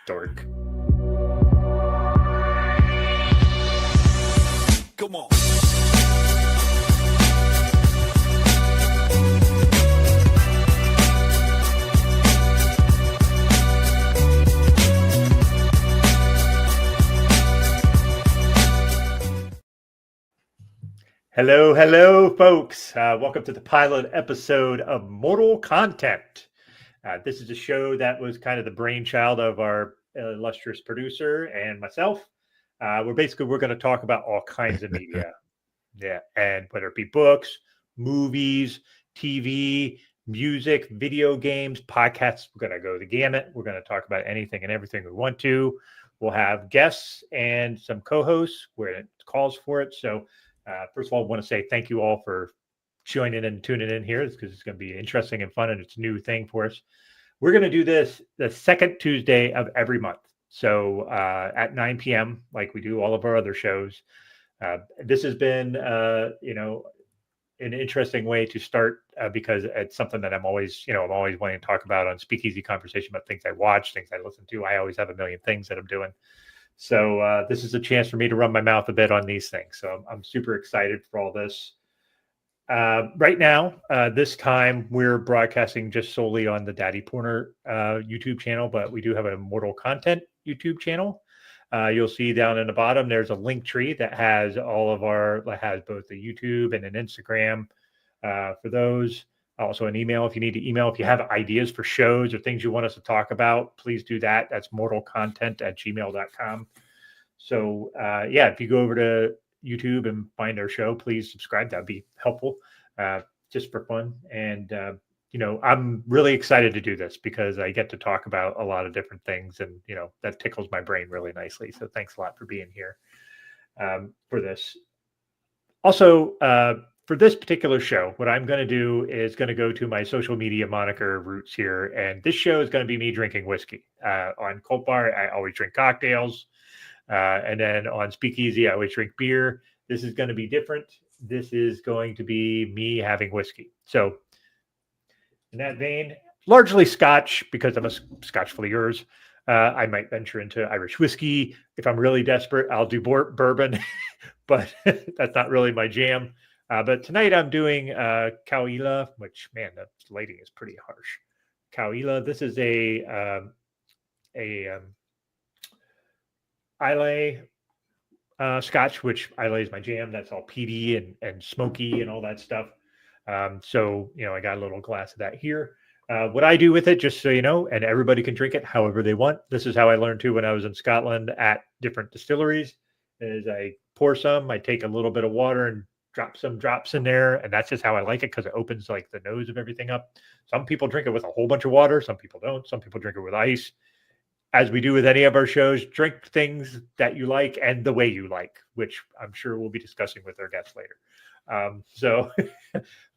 Dork. Come on. Hello, folks. Welcome to the pilot episode of Mortal Content. This is a show that was kind of the brainchild of our illustrious producer and myself. We're going to talk about all kinds of media. Yeah, and whether it be books, movies, TV, music, video games, podcasts, we're going to go the gamut. We're going to talk about anything and everything we want to. We'll have guests and some co-hosts where it calls for it. So first of all, I want to say thank you all for joining and tuning in here because it's going to be interesting and fun and it's a new thing for us. We're going to do this the second Tuesday of every month. So at 9 p.m., like we do all of our other shows. This has been, an interesting way to start because it's something that I'm always wanting to talk about on Speakeasy Conversation about things I watch, things I listen to. I always have a million things that I'm doing. So this is a chance for me to run my mouth a bit on these things. So I'm super excited for all this. Right now, this time we're broadcasting just solely on the Daddy Porner YouTube channel, but we do have a Mortal Content YouTube channel. You'll see down in the bottom, there's a link tree that has has both the YouTube and an Instagram for those. Also an email if you need to email. If you have ideas for shows or things you want us to talk about, please do that. That's mortalcontent@gmail.com. So if you go over to YouTube and find our show, please subscribe. That'd be helpful just for fun. And, I'm really excited to do this because I get to talk about a lot of different things and, that tickles my brain really nicely. So thanks a lot for being here for this. Also, for this particular show, what I'm going to do is going to go to my social media moniker roots here. And this show is going to be me drinking whiskey. On Cult Bar, I always drink cocktails. And then on Speakeasy, I always drink beer. This is going to be different. This is going to be me having whiskey. So in that vein, largely Scotch because I'm a Scotch flieurs. I might venture into Irish whiskey. If I'm really desperate, I'll do bourbon, but that's not really my jam. But tonight I'm doing Cahuilla, which, man, that lighting is pretty harsh. Cahuilla. This is a Islay Scotch, which Islay is my jam. That's all peaty and smoky and all that stuff. So I got a little glass of that here. What I do with it, just so you know, and everybody can drink it however they want. This is how I learned too when I was in Scotland at different distilleries. Is I pour some, I take a little bit of water and drop some drops in there, and that's just how I like it because it opens like the nose of everything up. Some people drink it with a whole bunch of water. Some people don't. Some people drink it with ice. As we do with any of our shows, drink things that you like and the way you like, which I'm sure we'll be discussing with our guests later.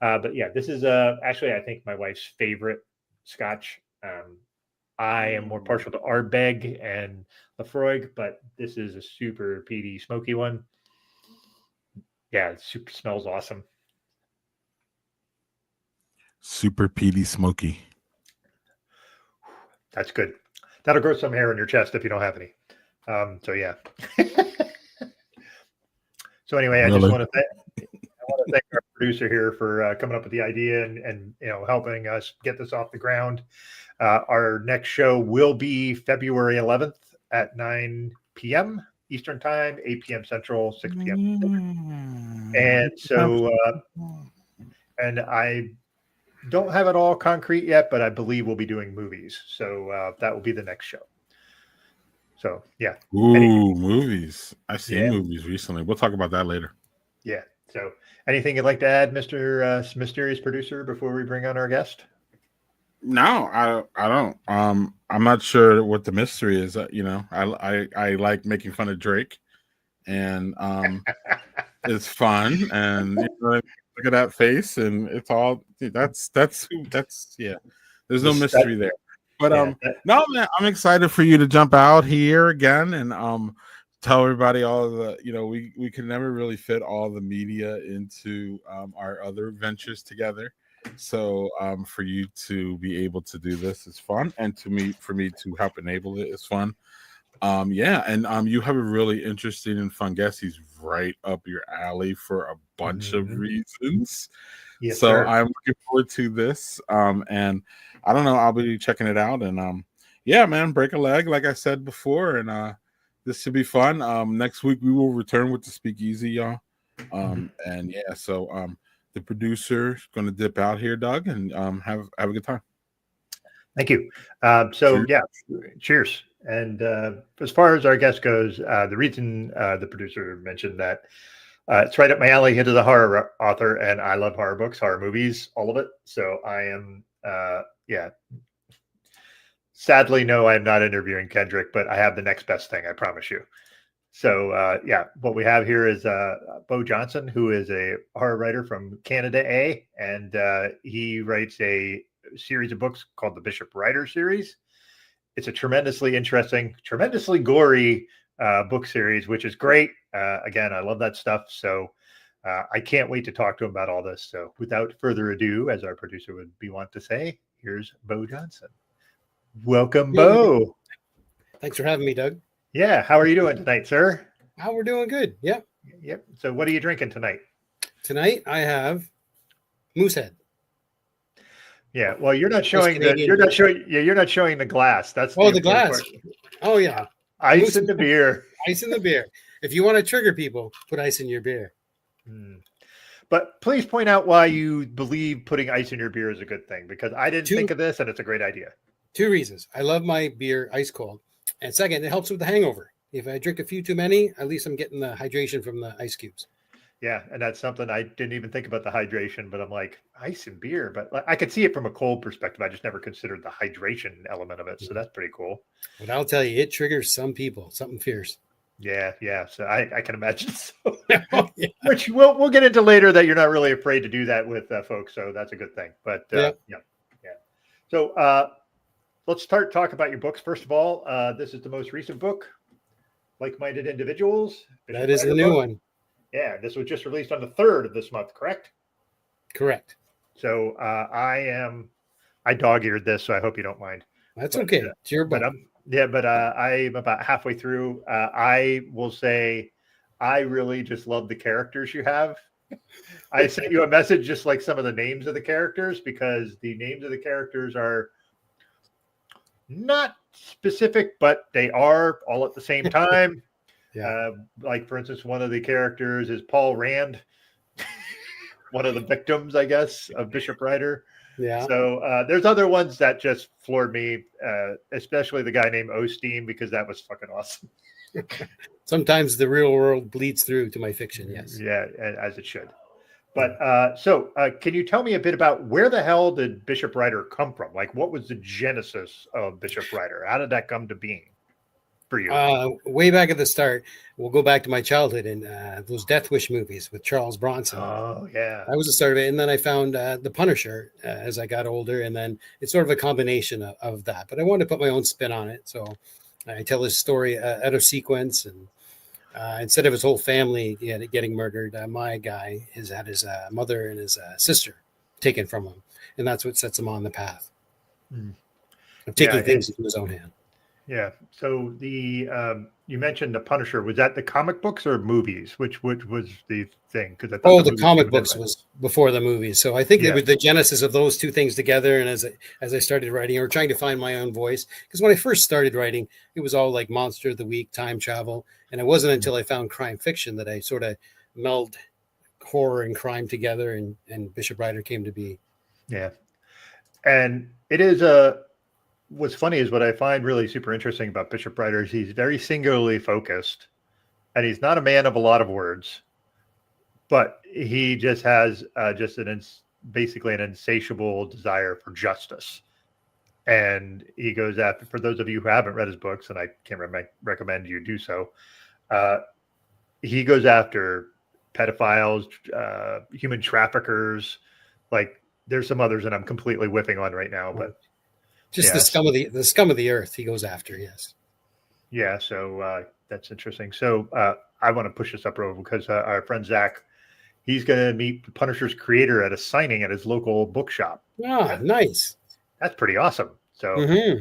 But yeah, this is actually, I think, my wife's favorite Scotch. I am more partial to Ardbeg and Lafroig, but this is a super peaty, smoky one. Yeah, it super smells awesome. Super peaty, smoky. That's good. That'll grow some hair on your chest if you don't have any. So yeah. So anyway, I just want to thank our producer here for coming up with the idea and helping us get this off the ground. Our next show will be February 11th at 9 p.m. Eastern Time, 8 p.m. Central, 6 p.m. And so, and I don't have it all concrete yet, but I believe we'll be doing movies. So that will be the next show. So, yeah. Ooh, movies. I've seen movies recently. We'll talk about that later. Yeah. So anything you'd like to add, Mr. Mysterious Producer, before we bring on our guest? No, I don't. I'm not sure what the mystery is. I like making fun of Drake, and it's fun. And look at that face, and it's all that's yeah. There's no mystery there. But no, man, I'm excited for you to jump out here again and tell everybody all the we could never really fit all the media into our other ventures together. So for you to be able to do this is fun, and for me to help enable it is fun. Yeah, and you have a really interesting and fun guest. He's right up your alley for a bunch of Mhm. reasons. Yes, So sir. I'm looking forward to this. And I don't know, I'll be checking it out. And yeah, man, break a leg, like I said before, and this should be fun. Next week we will return with the speakeasy, y'all. Mhm. And yeah, so the producer is gonna dip out here, Doug, and have a good time. Thank you. So Cheers. yeah, cheers. And as far as our guest goes, the reason the producer mentioned that it's right up my alley. He is a horror author, and I love horror books, horror movies, all of it. So I am, yeah. Sadly, no, I'm not interviewing Kendrick, but I have the next best thing. I promise you. So yeah, what we have here is Beau Johnson, who is a horror writer from Canada, and he writes a series of books called the Bishop Rider series. It's a tremendously interesting, tremendously gory book series, which is great. Again, I love that stuff. So I can't wait to talk to him about all this. So without further ado, as our producer would be want to say, here's Beau Johnson. Welcome, Beau. Thanks for having me, Doug. Yeah, how are you doing tonight, sir? How we're doing good. Yep. Yep. So what are you drinking tonight? Tonight I have Moosehead. Yeah. Well, you're not showing the glass. That's the important glass. part. Oh yeah. Ice in the beer. Ice in the beer. If you want to trigger people, put ice in your beer. But please point out why you believe putting ice in your beer is a good thing, because I didn't think of this and it's a great idea. 2 reasons. I love my beer ice cold. And second, it helps with the hangover. If I drink a few too many, at least I'm getting the hydration from the ice cubes. Yeah, and that's something I didn't even think about, the hydration, but I'm like, ice and beer, but I could see it from a cold perspective. I just never considered the hydration element of it. So that's pretty cool. But I'll tell you, it triggers some people, something fierce. Yeah. So I can imagine. So, yeah. Which we'll get into later, that you're not really afraid to do that with folks. So that's a good thing. But yeah. So let's start talking about your books. First of all, this is the most recent book, Like-Minded Individuals. That is the new one. Yeah, this was just released on the 3rd of this month, correct? Correct. So I dog-eared this, so I hope you don't mind. That's okay. It's your book. But I'm about halfway through. I will say I really just love the characters you have. I sent you a message just like some of the names of the characters, because the names of the characters are not specific, but they are all at the same time. Yeah. Like, for instance, one of the characters is Paul Rand, one of the victims, I guess, of Bishop Rider. Yeah. So there's other ones that just floored me, especially the guy named Osteen, because that was fucking awesome. Sometimes the real world bleeds through to my fiction. Yes. Yeah, as it should. But so can you tell me a bit about where the hell did Bishop Rider come from? Like, what was the genesis of Bishop Rider? How did that come to being for you? Way back at the start, we'll go back to my childhood and those Death Wish movies with Charles Bronson. Oh, yeah. That was the start of it. And then I found The Punisher as I got older. And then it's sort of a combination of that. But I wanted to put my own spin on it. So I tell his story out of sequence. And instead of his whole family getting murdered, my guy had his mother and his sister taken from him. And that's what sets him on the path of taking things into his own hand. Yeah. So the you mentioned The Punisher. Was that the comic books or movies? Which was the thing? Because the comic books was before the movies. So I think it was the genesis of those two things together. And as I started writing, or trying to find my own voice, because when I first started writing, it was all like Monster of the Week, time travel, and it wasn't until I found crime fiction that I sort of melded horror and crime together, and Bishop Rider came to be. Yeah, and it is what's funny is what I find really super interesting about Bishop Rider is he's very singularly focused, and he's not a man of a lot of words, but he just has basically an insatiable desire for justice. And he goes after, for those of you who haven't read his books, and I can't recommend you do so, he goes after pedophiles, human traffickers. Like, there's some others that I'm completely whiffing on right now, but just the scum of the earth he goes after. Yes. Yeah. So that's interesting. So I want to push this up, Rover, because our friend Zach, he's going to meet the Punisher's creator at a signing at his local bookshop. Nice. That's pretty awesome. So Mm-hmm.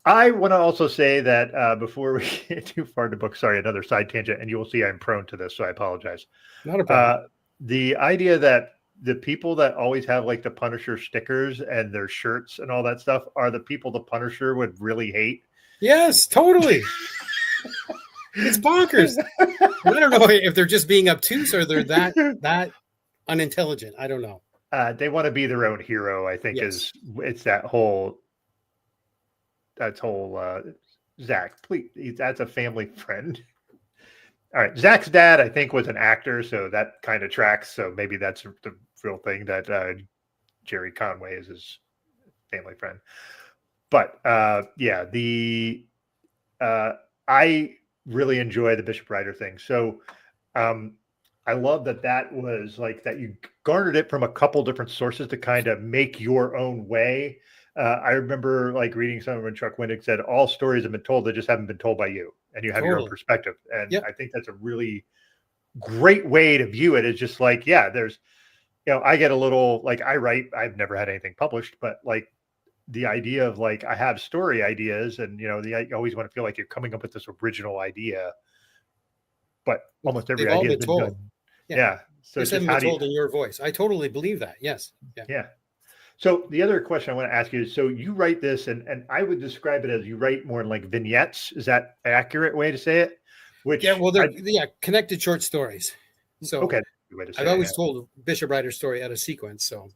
I want to also say that before we get too far into the book, sorry, another side tangent, and you will see I'm prone to this, so I apologize. Not a problem. The idea that the people that always have like the Punisher stickers and their shirts and all that stuff are the people the Punisher would really hate. Yes, totally. It's bonkers. I don't know if they're just being obtuse or they're that unintelligent. I don't know. They want to be their own hero, I think. Yes. It's that whole Zach, please, that's a family friend. All right, Zach's dad, I think, was an actor, so that kind of tracks. So maybe that's the real thing, that Jerry Conway is his family friend. But yeah, I really enjoy the Bishop Rider thing. So I love that was like that you garnered it from a couple different sources to kind of make your own way. I remember like reading something when Chuck Wendig said, all stories have been told, they just haven't been told by you, and you have your own perspective. And I think that's a really great way to view it. It's just like, yeah, there's, I get a little, like, I write, I've never had anything published, but like the idea of like, I have story ideas and, you always want to feel like you're coming up with this original idea, but almost every idea has been told. done. Yeah. So it's just been told in your voice. I totally believe that. Yes. Yeah. So the other question I want to ask you is, so you write this, and I would describe it as you write more in like vignettes. Is that an accurate way to say it? They're connected short stories. So okay, I've always told Bishop Rider's story out of sequence. So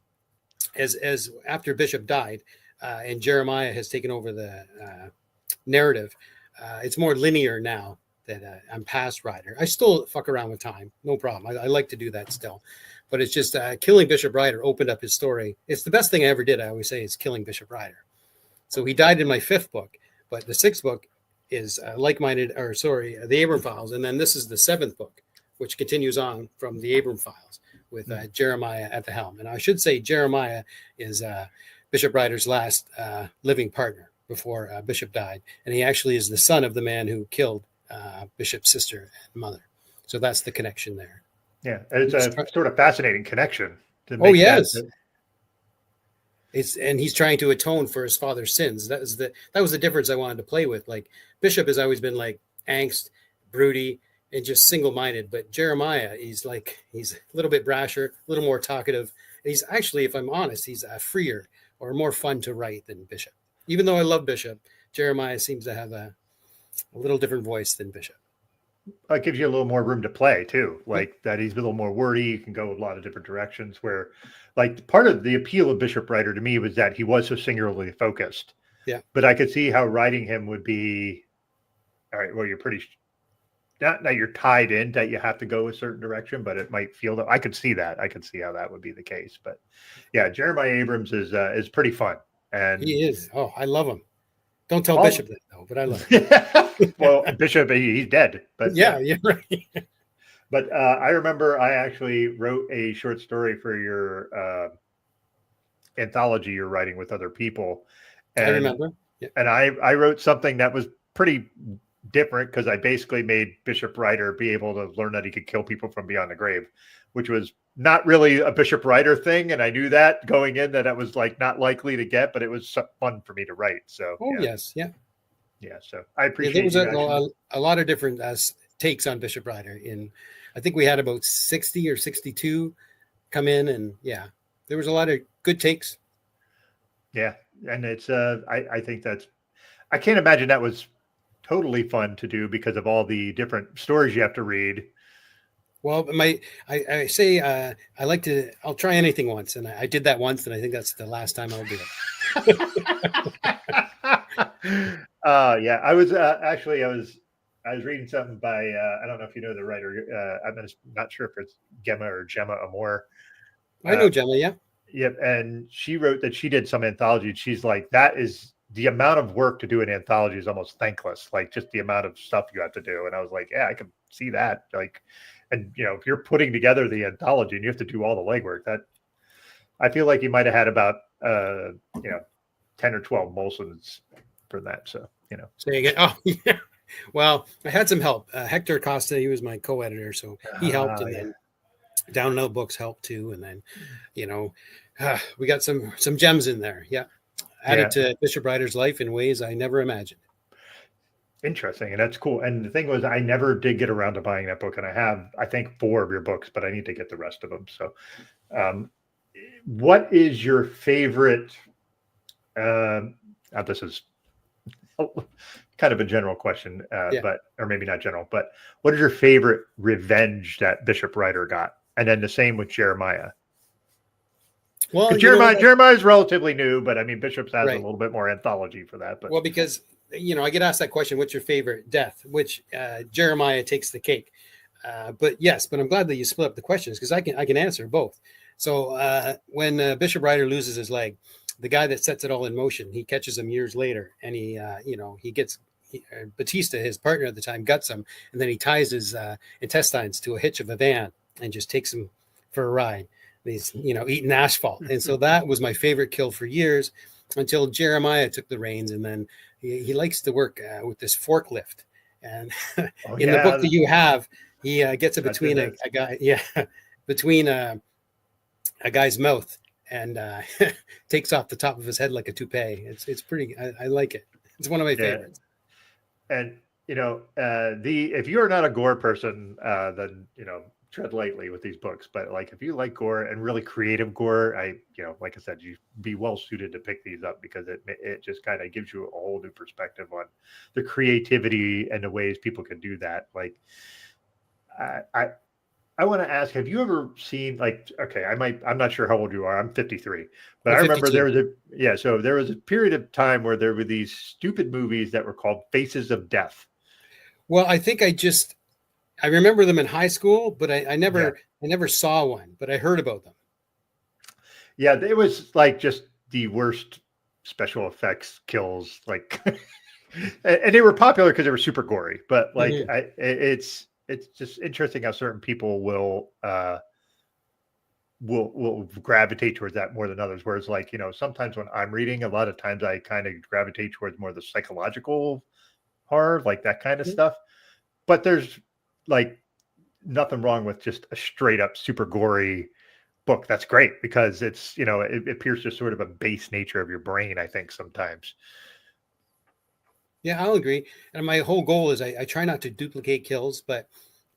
as after Bishop died, and Jeremiah has taken over the narrative, it's more linear now that I'm past Rider. I still fuck around with time, no problem. I like to do that still. But it's just killing Bishop Rider opened up his story. It's the best thing I ever did. I always say is killing Bishop Rider. So he died in my 5th book, but the 6th book is the Abram Files. And then this is the 7th book, which continues on from the Abram Files with Jeremiah at the helm. And I should say Jeremiah is Bishop Rider's last living partner before Bishop died. And he actually is the son of the man who killed Bishop's sister and mother. So that's the connection there. Yeah, and it's a sort of fascinating connection. Yes. And he's trying to atone for his father's sins. That was the difference I wanted to play with. Like Bishop has always been like angst, broody, and just single-minded. But Jeremiah, he's a little bit brasher, a little more talkative. And he's actually, if I'm honest, he's freer or more fun to write than Bishop. Even though I love Bishop, Jeremiah seems to have a little different voice than Bishop. It gives you a little more room to play too, like that he's a little more wordy. You can go a lot of different directions where like part of the appeal of Bishop Rider to me was that he was so singularly focused. Yeah. But I could see how writing him would be, all right, well, you're pretty, not that you're tied in that you have to go a certain direction, but it might feel that I could see that. I could see how that would be the case. But yeah, Jeremiah Abrams is pretty fun. And he is. Oh, I love him. Don't tell Bishop that though, but I love him. Well, Bishop, he's dead. But yeah, you're right. But I remember I actually wrote a short story for your anthology you're writing with other people. And, I remember. Yeah. And I wrote something that was pretty different because I basically made Bishop Rider be able to learn that he could kill people from beyond the grave, which was not really a Bishop Rider thing. And I knew that going in that was like not likely to get, but it was fun for me to write. So, yes. Yeah. Yeah. So I appreciate there was a lot of different takes on Bishop Rider. I think we had about 60 or 62 come in, and there was a lot of good takes. Yeah. And it's, I think I can't imagine that was totally fun to do because of all the different stories you have to read. Well, I say I'll try anything once, and I did that once, and I think that's the last time I'll do it. Yeah, I was reading something by I don't know if you know the writer. I'm not sure if it's Gemma Amor. I know Gemma, yeah. Yep, and she wrote that she did some anthology. She's like, that is the amount of work to do an anthology is almost thankless. Like just the amount of stuff you have to do. And I was like, yeah, I can see that. Like, and if you're putting together the anthology and you have to do all the legwork, that I feel like you might have had about 10 or 12 Molsons for that. So Say again. Oh yeah. Well, I had some help. Hector Costa, he was my co-editor, so he helped. And then Download books help too, and then, you know, we got some gems in there. Yeah, added to Bishop Ryder's life in ways I never imagined. Interesting, and that's cool. And the thing was, I never did get around to buying that book, and I have, I think, 4 of your books, but I need to get the rest of them. So, what is your favorite? This is kind of a general question, but or maybe not general. But what is your favorite revenge that Bishop Ryder got? And then the same with Jeremiah. Well, Jeremiah is relatively new, but I mean, Bishop's has a little bit more anthology for that. But because I get asked that question: what's your favorite death? Which Jeremiah takes the cake. But I'm glad that you split up the questions, because I can answer both. So when Bishop Ryder loses his leg, the guy that sets it all in motion, he catches him years later, and he gets Batista, his partner at the time, guts him, and then he ties his intestines to a hitch of a van and just takes him for a ride. He's eating asphalt, and so that was my favorite kill for years, until Jeremiah took the reins, and then he likes to work with this forklift, and in the book that you have, he gets it between a guy, between a guy's mouth, and takes off the top of his head like a toupee. It's pretty. I like it. It's one of my favorites. And if you're not a gore person, then tread lightly with these books. But like, if you like gore and really creative gore, like I said, you'd be well suited to pick these up, because it just kind of gives you a whole new perspective on the creativity and the ways people can do that. Like, I want to ask, have you ever seen, like, okay, I'm not sure how old you are. I'm 53, but I remember 52. There was a period of time where there were these stupid movies that were called Faces of Death. Well, I think I remember them in high school, but I never saw one, but I heard about them. Yeah, it was like just the worst special effects kills, like, and they were popular because they were super gory. But like, it's just interesting how certain people will gravitate towards that more than others. Whereas, like, sometimes when I'm reading, a lot of times I kind of gravitate towards more of the psychological horror, like that kind of stuff. But there's like nothing wrong with just a straight up super gory book. That's great, because it's, it pierces sort of a base nature of your brain, I think, sometimes. Yeah, I'll agree. And my whole goal is I try not to duplicate kills, but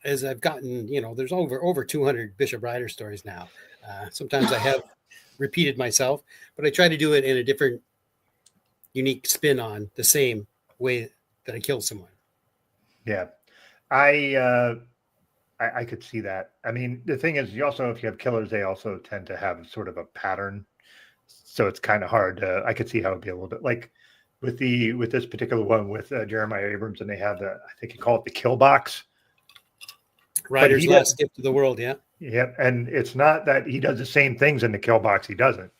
as I've gotten, there's over 200 Bishop Ryder stories now. Sometimes I have repeated myself, but I try to do it in a different, unique spin on the same way that I kill someone. Yeah. I could see that. I mean, the thing is, if you have killers, they also tend to have sort of a pattern. So it's kind of hard I could see how it'd be a little bit like with this particular one with Jeremiah Abrams, and they have I think you call it the kill box. Ryder's last gift to the world. Yeah. Yeah. And it's not that he does the same things in the kill box. He doesn't.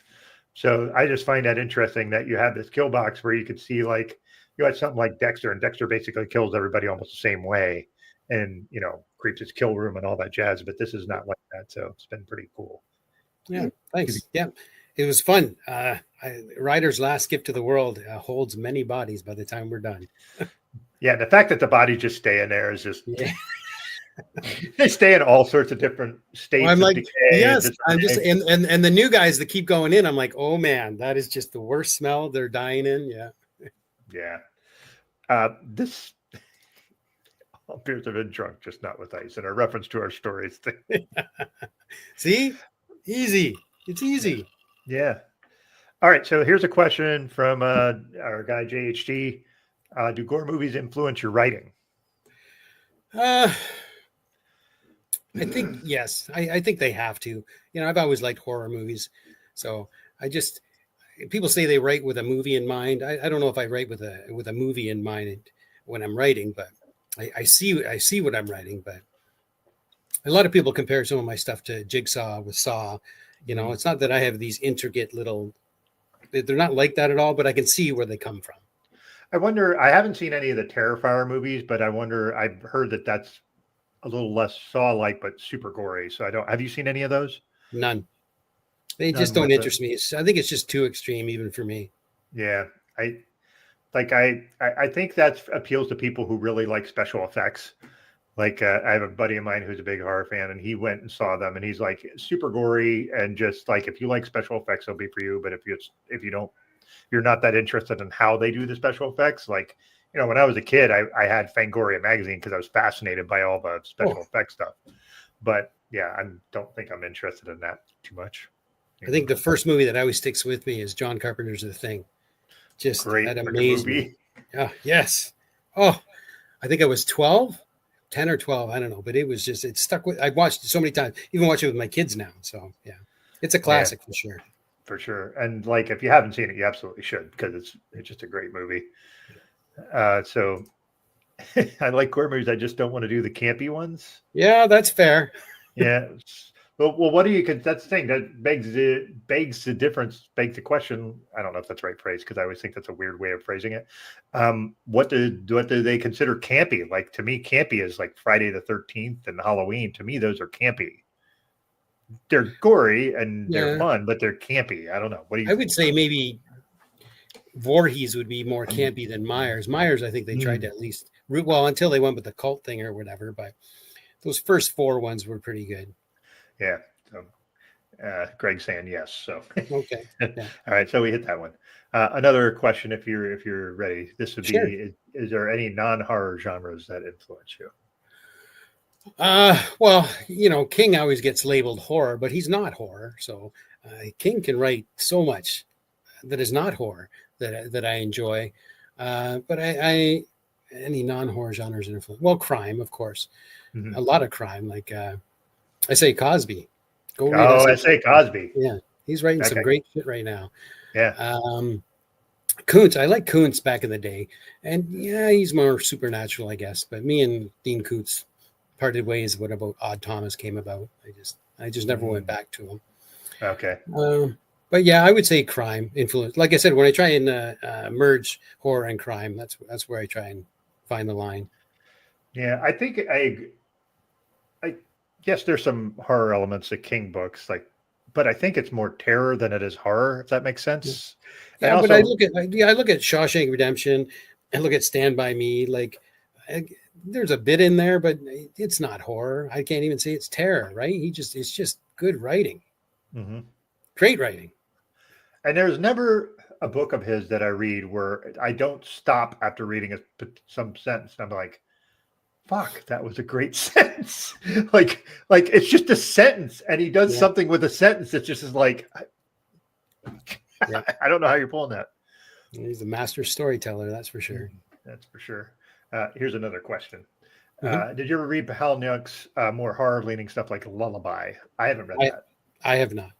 So I just find that interesting that you have this kill box where you could see, like, you had something like Dexter, and Dexter basically kills everybody almost the same way, and creeps his kill room and all that jazz. But this is not like that, so it's been pretty cool. Yeah, thanks. Yeah, it was fun. Ryder's last gift to the world holds many bodies by the time we're done. Yeah, the fact that the bodies just stay in there is just they stay in all sorts of different states. Well, I'm like, yes, I'm just and the new guys that keep going in, I'm like, oh man, that is just the worst smell they're dying in. Yeah. This appears to have been drunk, just not with ice, and a reference to our stories thing. See, easy. It's easy. Yeah. All right. So here's a question from our guy JHD. Do gore movies influence your writing? I think yes. I think they have to. I've always liked horror movies, so people say they write with a movie in mind. I don't know if I write with a movie in mind when I'm writing, but I see what I'm writing. But a lot of people compare some of my stuff to Jigsaw with Saw. It's not that I have these intricate little. They're not like that at all, but I can see where they come from. I wonder. I haven't seen any of the Terrifier movies, but I wonder. I've heard that that's a little less Saw-like, but super gory. So I don't. Have you seen any of those? None. They just don't interest me. I think it's just too extreme, even for me. Yeah, I think that appeals to people who really like special effects. Like I have a buddy of mine who's a big horror fan, and he went and saw them, and he's like super gory, and just like if you like special effects, it'll be for you. But if you don't, you're not that interested in how they do the special effects. Like when I was a kid, I had Fangoria magazine because I was fascinated by all the special effects stuff. But yeah, I don't think I'm interested in that too much. I think the first movie that always sticks with me is John Carpenter's The Thing. Just great that amazed movie. me. Oh, yes. Oh, I think I was 12, 10 or 12. I don't know, but it stuck with. I've watched it so many times, even watch it with my kids now. So yeah, it's a classic for sure. For sure. And like, if you haven't seen it, you absolutely should, because it's just a great movie. So I like horror movies. I just don't want to do the campy ones. Yeah, that's fair. Yeah. Well, what do you? Because that's the thing that begs the difference, begs the question. I don't know if that's the right phrase, because I always think that's a weird way of phrasing it. What do they consider campy? Like, to me, campy is like Friday the 13th and Halloween. To me, those are campy. They're gory and they're fun, but they're campy. I don't know. What do you? I would say maybe Voorhees would be more campy than Myers. Myers, I think they tried to at least until they went with the cult thing or whatever. But those first 4 ones were pretty good. Yeah. So, Greg's saying yes. So okay. Yeah. All right. So we hit that one. Another question, if you're ready, this would be: is there any non-horror genres that influence you? Well, King always gets labeled horror, but he's not horror. So King can write so much that is not horror that I enjoy. But I any non-horror genres influence. Well, crime, of course, a lot of crime. Like I say Cosby. I say Cosby. Yeah, he's writing some great shit right now. Yeah. Kuntz, I like Kuntz back in the day, and yeah, he's more supernatural, I guess. But me and Dean Kuntz parted ways. What about Odd Thomas came about? I just never went back to him. Okay. But yeah, I would say crime influence. Like I said, when I try and merge horror and crime, that's where I try and find the line. Yeah, I think I guess there's some horror elements to King books, but I think it's more terror than it is horror, if that makes sense. Yeah, but I look at Shawshank Redemption, and look at Stand By Me. There's a bit in there, but it's not horror. I can't even say it's terror, right? It's just good writing, great writing. And there's never a book of his that I read where I don't stop after reading some sentence. And I'm like, fuck, that was a great sentence. like it's just a sentence, and he does something with a sentence that just is like, I don't know how you're pulling that. He's a master storyteller, that's for sure. That's for sure. Here's another question. Did you ever read Palahniuk's more horror-leaning stuff like Lullaby? I haven't read that. I have not.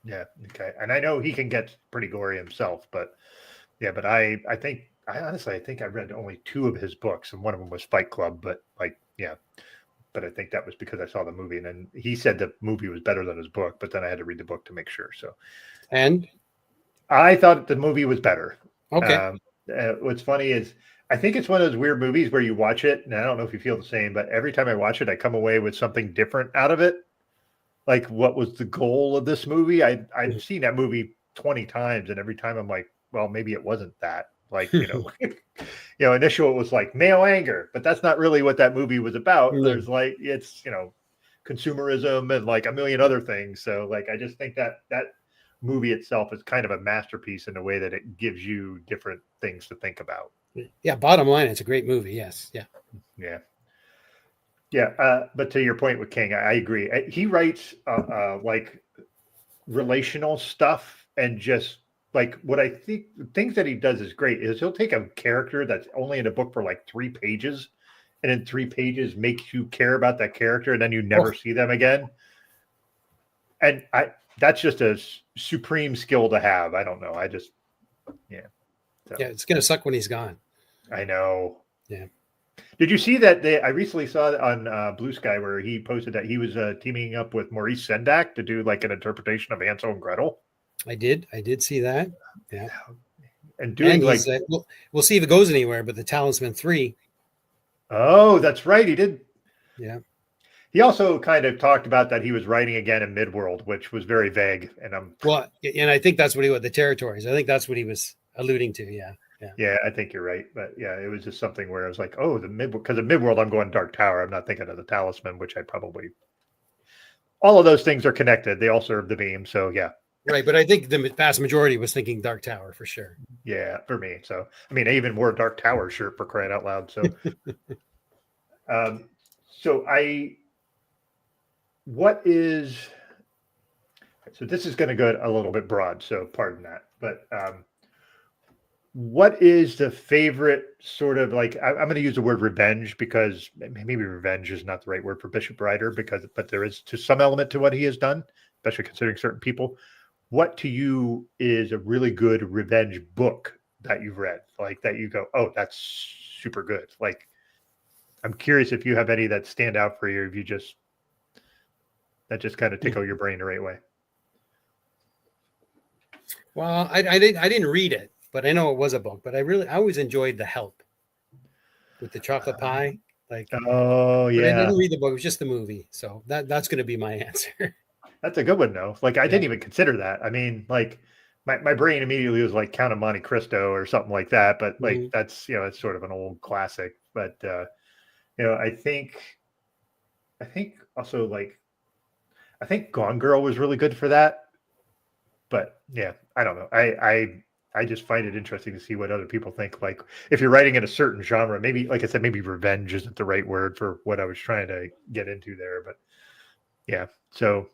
Yeah. Okay. And I know he can get pretty gory himself, but I honestly think I read only 2 of his books, and one of them was Fight Club, but but I think that was because I saw the movie, and then he said the movie was better than his book, but then I had to read the book to make sure. So, and I thought the movie was better. Okay. What's funny is I think it's one of those weird movies where you watch it, and I don't know if you feel the same, but every time I watch it, I come away with something different out of it. Like, what was the goal of this movie? I've seen that movie 20 times, and every time I'm like, well, maybe it wasn't that. Like, initially it was like male anger, but that's not really what that movie was about. There's it's, consumerism and like a million other things. So like, I just think that movie itself is kind of a masterpiece in the way that it gives you different things to think about. Yeah. Bottom line, it's a great movie. Yes. Yeah. Yeah. Yeah. But to your point with King, I agree. He writes like relational stuff, and just like what I think things that he does is great is he'll take a character that's only in a book for like 3 pages, and in 3 pages makes you care about that character, and then you never see them again. And that's just a supreme skill to have. I don't know. So. Yeah, it's gonna suck when he's gone. I know. Yeah. Did you see that? I recently saw it on Blue Sky where he posted that he was teaming up with Maurice Sendak to do like an interpretation of Hansel and Gretel. I did see that. Yeah. And doing we'll see if it goes anywhere, but the Talisman 3. Oh, that's right. He did. Yeah. He also kind of talked about that he was writing again in Midworld, which was very vague. And and I think that's what the territories. I think that's what he was alluding to. Yeah. Yeah, I think you're right. But yeah, it was just something where I was like, oh, because of Midworld, I'm going Dark Tower. I'm not thinking of the Talisman, which I probably, all of those things are connected. They all serve the beam. So yeah. Right. But I think the vast majority was thinking Dark Tower for sure. Yeah, for me. So, I mean, I even wore a Dark Tower shirt for crying out loud. So, um, so what is, so this is going to go a little bit broad. So pardon that, but, what is the favorite sort of like, I'm going to use the word revenge because maybe revenge is not the right word for Bishop Rider but there is to some element to what he has done, especially considering certain people. What to you is a really good revenge book that you've read, like that you go, oh, that's super good. Like, I'm curious if you have any that stand out for you, if you that just kind of tickle your brain the right way. Well, I didn't read it, but I know it was a book. But I always enjoyed The Help with the chocolate pie. Like, oh yeah, but I didn't read the book; it was just the movie. So that's going to be my answer. That's a good one, though. Like, I didn't even consider that. I mean, like, my brain immediately was like Count of Monte Cristo or something like that. But like, that's it's sort of an old classic. But I think also like, I think Gone Girl was really good for that. But yeah, I don't know. I just find it interesting to see what other people think. Like, if you're writing in a certain genre, maybe, like I said, maybe revenge isn't the right word for what I was trying to get into there. But yeah, so.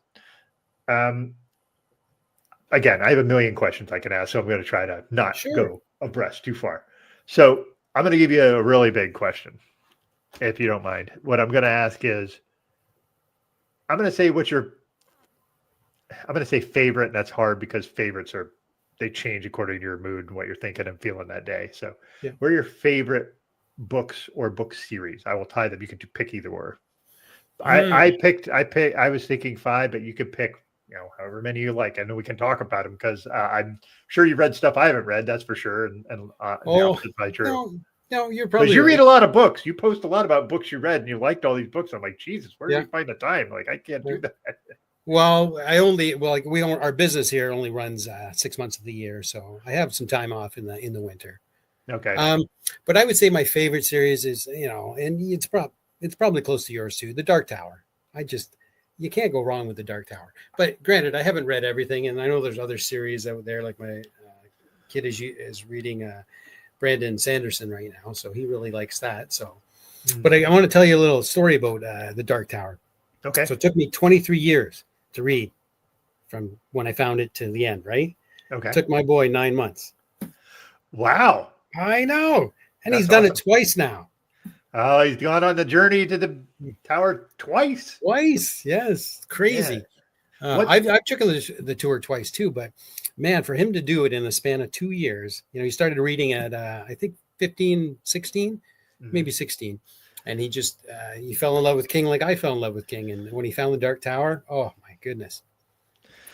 Again, I have a million questions I can ask, so I'm going to try to not go abreast too far. So I'm going to give you a really big question, if you don't mind. What I'm going to ask is, I'm going to say favorite, and that's hard because favorites they change according to your mood and what you're thinking and feeling that day. So what are your favorite books or book series? I will tie them. You can pick either or. I was thinking 5, but you could pick, however many you like. I know we can talk about them because I'm sure you read stuff I haven't read. That's for sure. And the opposite is probably true. No, you're probably. Because you read a lot of books. You post a lot about books you read, and you liked all these books. I'm like, Jesus, where do you find the time? Like, I can't do that. Well, our business here only runs 6 months of the year, so I have some time off in the winter. Okay. But I would say my favorite series is, and it's probably close to yours too, The Dark Tower. You can't go wrong with The Dark Tower. But granted, I haven't read everything, and I know there's other series out there. Like my kid is reading Brandon Sanderson right now, so he really likes that. So, but I want to tell you a little story about The Dark Tower. Okay. So it took me 23 years to read from when I found it to the end. Right. Okay. It took my boy 9 months. Wow. I know, and That's he's done awesome. it twice now. Oh, he's gone on the journey to the tower twice. Yes, crazy. Yeah. I've taken the tour twice too, but man, for him to do it in the span of 2 years, he started reading at I think 15, 16, maybe 16, and he just he fell in love with King like I fell in love with King. And when he found the Dark Tower, oh my goodness,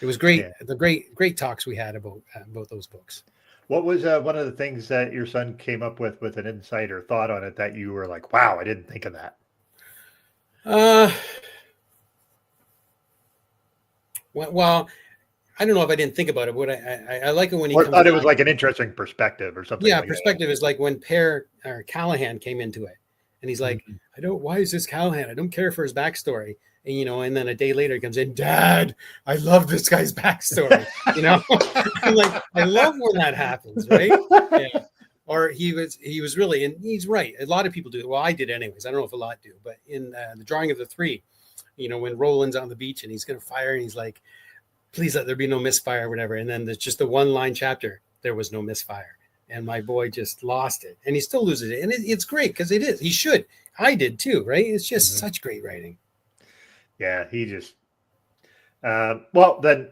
it was great. Yeah. The great talks we had about those books. What was one of the things that your son came up with an insight or thought on it that you were like, wow, I didn't think of that? Well, I don't know if I didn't think about it, but I like it when he thought it was like an interesting perspective or something. Yeah, like perspective that. Is like when Callahan came into it, and he's like, why is this Callahan? I don't care for his backstory. And, and then a day later he comes in, Dad, I love this guy's backstory. I'm like, I love when that happens, right? Yeah. Or he was really, and he's right. A lot of people do it. Well, I did anyways. I don't know if a lot do, but in the Drawing of the Three, when Roland's on the beach and he's going to fire and he's like, please let there be no misfire or whatever. And then there's just a 1-line chapter. There was no misfire. And my boy just lost it, and he still loses it. And it's great because it is. He should. I did too, right? It's just such great writing. Yeah, he just. Well, then,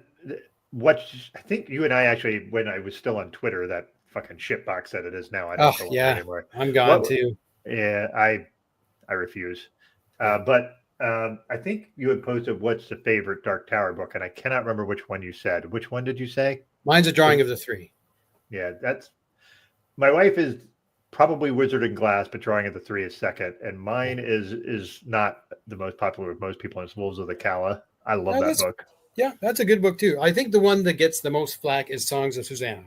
what I think you and I actually, when I was still on Twitter, that fucking shitbox that it is now, I don't go on anymore. I'm gone too. Yeah, I refuse. But I think you had posted what's the favorite Dark Tower book, and I cannot remember which one you said. Which one did you say? Mine's A Drawing of the Three. Yeah, that's. My wife is probably Wizard and Glass, but Drawing of the Three is second, and mine is not the most popular with most people. It's Wolves of the Calla. I love that book. Yeah, that's a good book too. I think the one that gets the most flack is Songs of Susanna.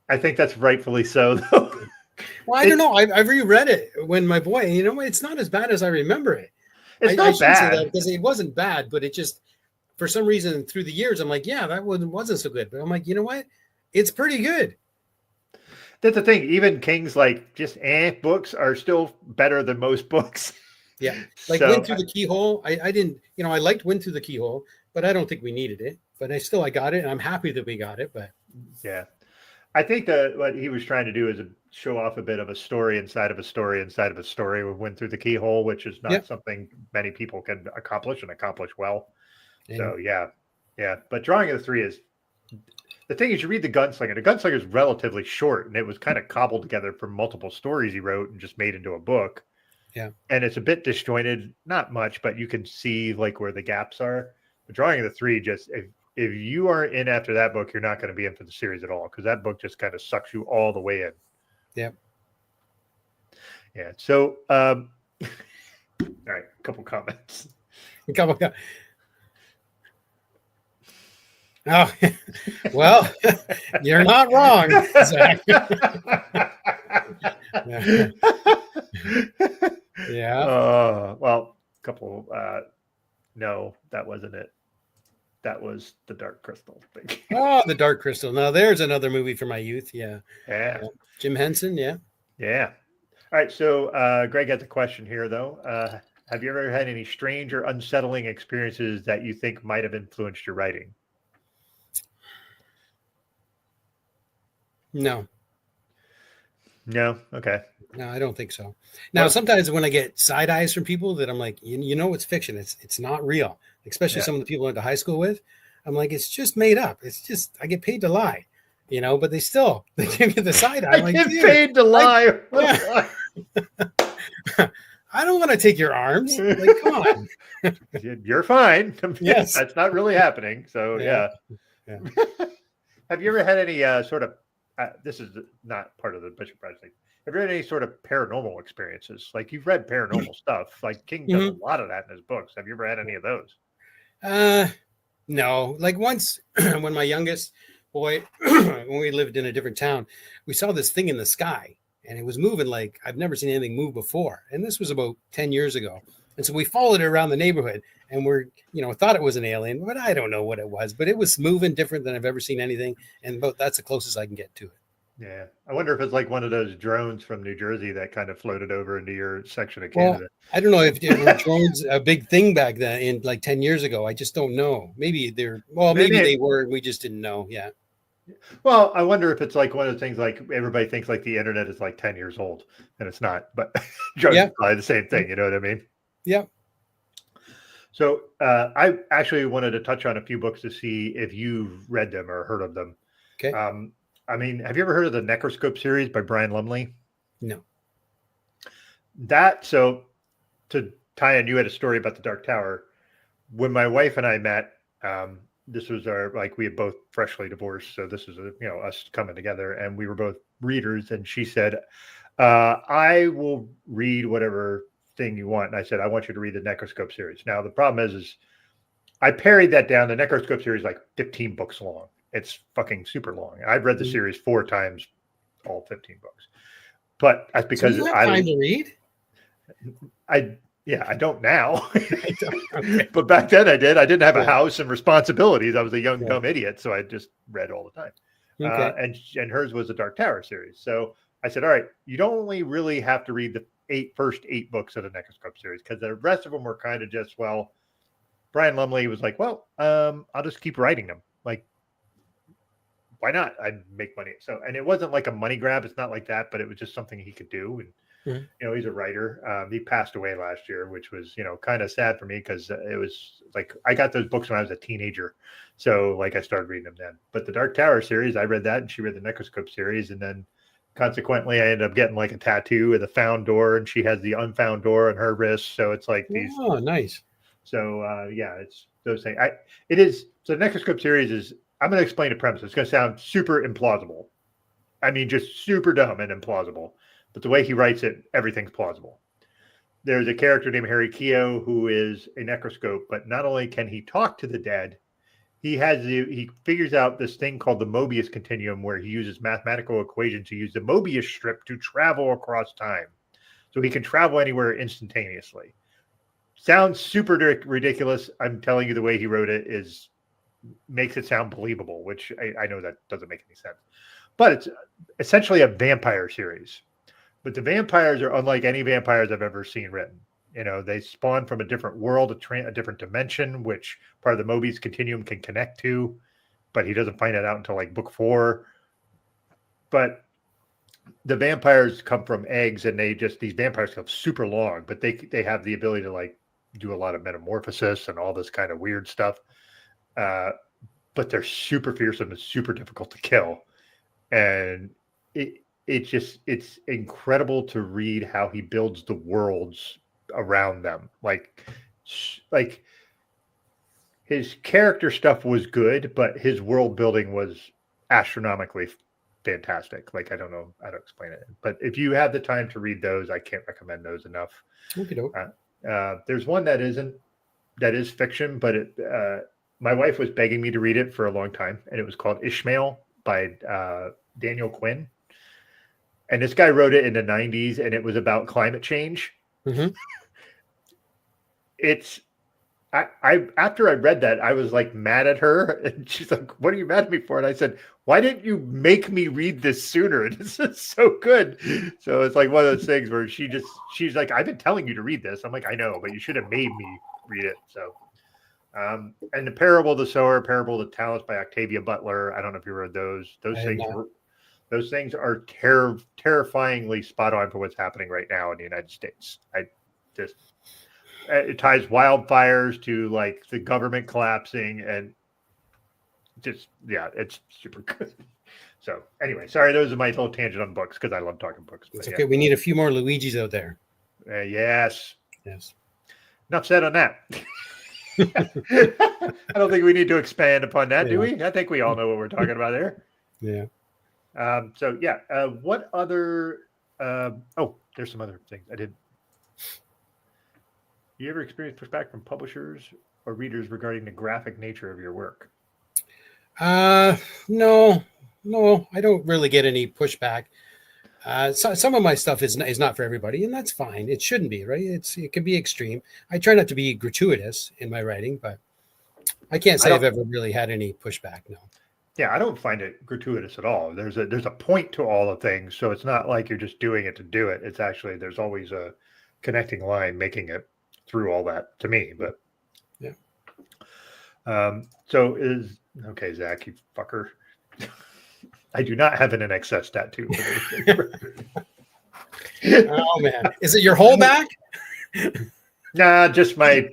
I think that's rightfully so, though. Well, I don't know. I've reread it when my boy, it's not as bad as I remember it. It's I not shouldn't say that bad. because it wasn't bad, but it just, for some reason, through the years, I'm like, yeah, that one wasn't so good. But I'm like, you know what? It's pretty good. That's the thing. Even King's like just books are still better than most books. Yeah. Like So Wind Through the Keyhole. I didn't, I liked Wind Through the Keyhole, but I don't think we needed it. But I got it, and I'm happy that we got it. But yeah, I think that what he was trying to do is show off a bit of a story inside of a story inside of a story. We went through the keyhole, which is yeah. not something many people can accomplish and accomplish well. And So yeah. But Drawing of the Three is the thing is you read the Gunslinger. The Gunslinger is relatively short, and it was kind of cobbled together from multiple stories he wrote and just made into a book. yeah. And it's a bit disjointed, not much, but you can see like where the gaps are. The Drawing of the Three, just if you are in after that book, you're not going to be in for the series at all, because that book just kind of sucks you all the way in. Yeah. Yeah. So, all right, a couple comments. Oh, well, you're not wrong, Zach. Yeah. Well, a couple. No, that wasn't it. That was the Dark Crystal thing. Oh, the Dark Crystal. Now there's another movie from my youth. Yeah. Yeah. Jim Henson. Yeah. Yeah. All right. So Greg has a question here, though. Have you ever had any strange or unsettling experiences that you think might have influenced your writing? No. No. Okay. No, I don't think so. Now, sometimes when I get side eyes from people that I'm like, it's fiction. It's not real. Especially some of the people I went to high school with. I'm like, it's just made up. It's just, I get paid to lie, but they give you the side eye. I get paid to lie. I don't want to take your arms. Like, come on. You're fine. Yes. That's not really happening. So yeah. Have you ever had any sort of, this is not part of the Bishop Prize thing. Have you had any sort of paranormal experiences? Like you've read paranormal stuff. Like King does a lot of that in his books. Have you ever had any of those? No. Like once when my youngest boy, when we lived in a different town, we saw this thing in the sky and it was moving like I've never seen anything move before. And this was about 10 years ago. And so we followed it around the neighborhood and thought it was an alien, but I don't know what it was, but it was moving different than I've ever seen anything. And that's the closest I can get to it. Yeah. I wonder if it's like one of those drones from New Jersey that kind of floated over into your section of Canada. Well, I don't know if drones a big thing back then in like 10 years ago. I just don't know. Maybe maybe they were, we just didn't know. Yeah. Well, I wonder if it's like one of the things like everybody thinks like the internet is like 10 years old and it's not, but drones are probably the same thing. You know what I mean? Yeah. So I actually wanted to touch on a few books to see if you've read them or heard of them. Okay. I mean, have you ever heard of the Necroscope series by Brian Lumley? No. So to tie in, you had a story about the Dark Tower. When my wife and I met, this was we had both freshly divorced. So this was, us coming together and we were both readers. And she said, I will read whatever thing you want. And I said, I want you to read the Necroscope series. Now, the problem is I parried that down. The Necroscope series is like 15 books long. It's fucking super long. I've read the series 4 times, all 15 books. But that's because you have time to read. I don't now. But back then I did. I didn't have a house and responsibilities. I was a young dumb idiot, so I just read all the time. Okay. And hers was the Dark Tower series. So I said, all right, you don't only really have to read the first 8 books of the Necroscope series, because the rest of them were kind of just, Brian Lumley was like, I'll just keep writing them. Like, why not? I'd make money. So, and it wasn't like a money grab. It's not like that, but it was just something he could do. And, he's a writer. He passed away last year, which was, kind of sad for me because it was like, I got those books when I was a teenager. So like I started reading them then, but the Dark Tower series, I read that and she read the Necroscope series. And then consequently I ended up getting like a tattoo of the found door and she has the unfound door on her wrist. So it's like these. Oh, nice. So it's those things. It is. So the Necroscope series is, I'm going to explain the premise. It's going to sound super implausible. I mean, just super dumb and implausible. But the way he writes it, everything's plausible. There's a character named Harry Keogh who is a necroscope, but not only can he talk to the dead, he figures out this thing called the Mobius continuum, where he uses mathematical equations to use the Mobius strip to travel across time, so he can travel anywhere instantaneously. Sounds super ridiculous. I'm telling you, the way he wrote it makes it sound believable, which I know that doesn't make any sense. But it's essentially a vampire series. But the vampires are unlike any vampires I've ever seen written. They spawn from a different world, a different dimension, which part of the Mobius continuum can connect to, but he doesn't find that out until like book 4. But the vampires come from eggs, and these vampires live super long, but they have the ability to like do a lot of metamorphosis and all this kind of weird stuff. But they're super fearsome and super difficult to kill. And it's incredible to read how he builds the worlds around them. Like his character stuff was good, but his world building was astronomically fantastic. Like, I don't know how to explain it, but if you have the time to read those, I can't recommend those enough. There's one that is fiction, but my wife was begging me to read it for a long time, and it was called Ishmael by Daniel Quinn. And this guy wrote it in the 90s, and it was about climate change. Mm-hmm. After I read that, I was like mad at her, and she's like, "What are you mad at me for?" And I said, "Why didn't you make me read this sooner? This is so good." So it's like one of those things where she's like, "I've been telling you to read this." I'm like, "I know, but you should have made me read it." So, and the Parable of the Sower, Parable of the Talents by Octavia Butler. I don't know if you read those. Those things are terrifyingly spot on for what's happening right now in the United States. It ties wildfires to like the government collapsing, and it's super good. So anyway, sorry, those are my little tangent on books because I love talking books. It's okay. We need a few more Luigis out there. Yes. Enough said on that. I don't think we need to expand upon that, do we? I think we all know what we're talking about there. Yeah. What other? There's some other things I did. You ever experienced pushback from publishers or readers regarding the graphic nature of your work? No, I don't really get any pushback. Some of my stuff is not for everybody, and that's fine. It shouldn't be, right? It can be extreme. I try not to be gratuitous in my writing, but I can't say I've ever really had any pushback. No. Yeah, I don't find it gratuitous at all. There's a point to all the things, so it's not like you're just doing it to do it. It's actually there's always a connecting line making it through all that to me. But yeah. Okay, Zach, you fucker. I do not have an NXS tattoo. Oh man, is it your whole back? Nah, just my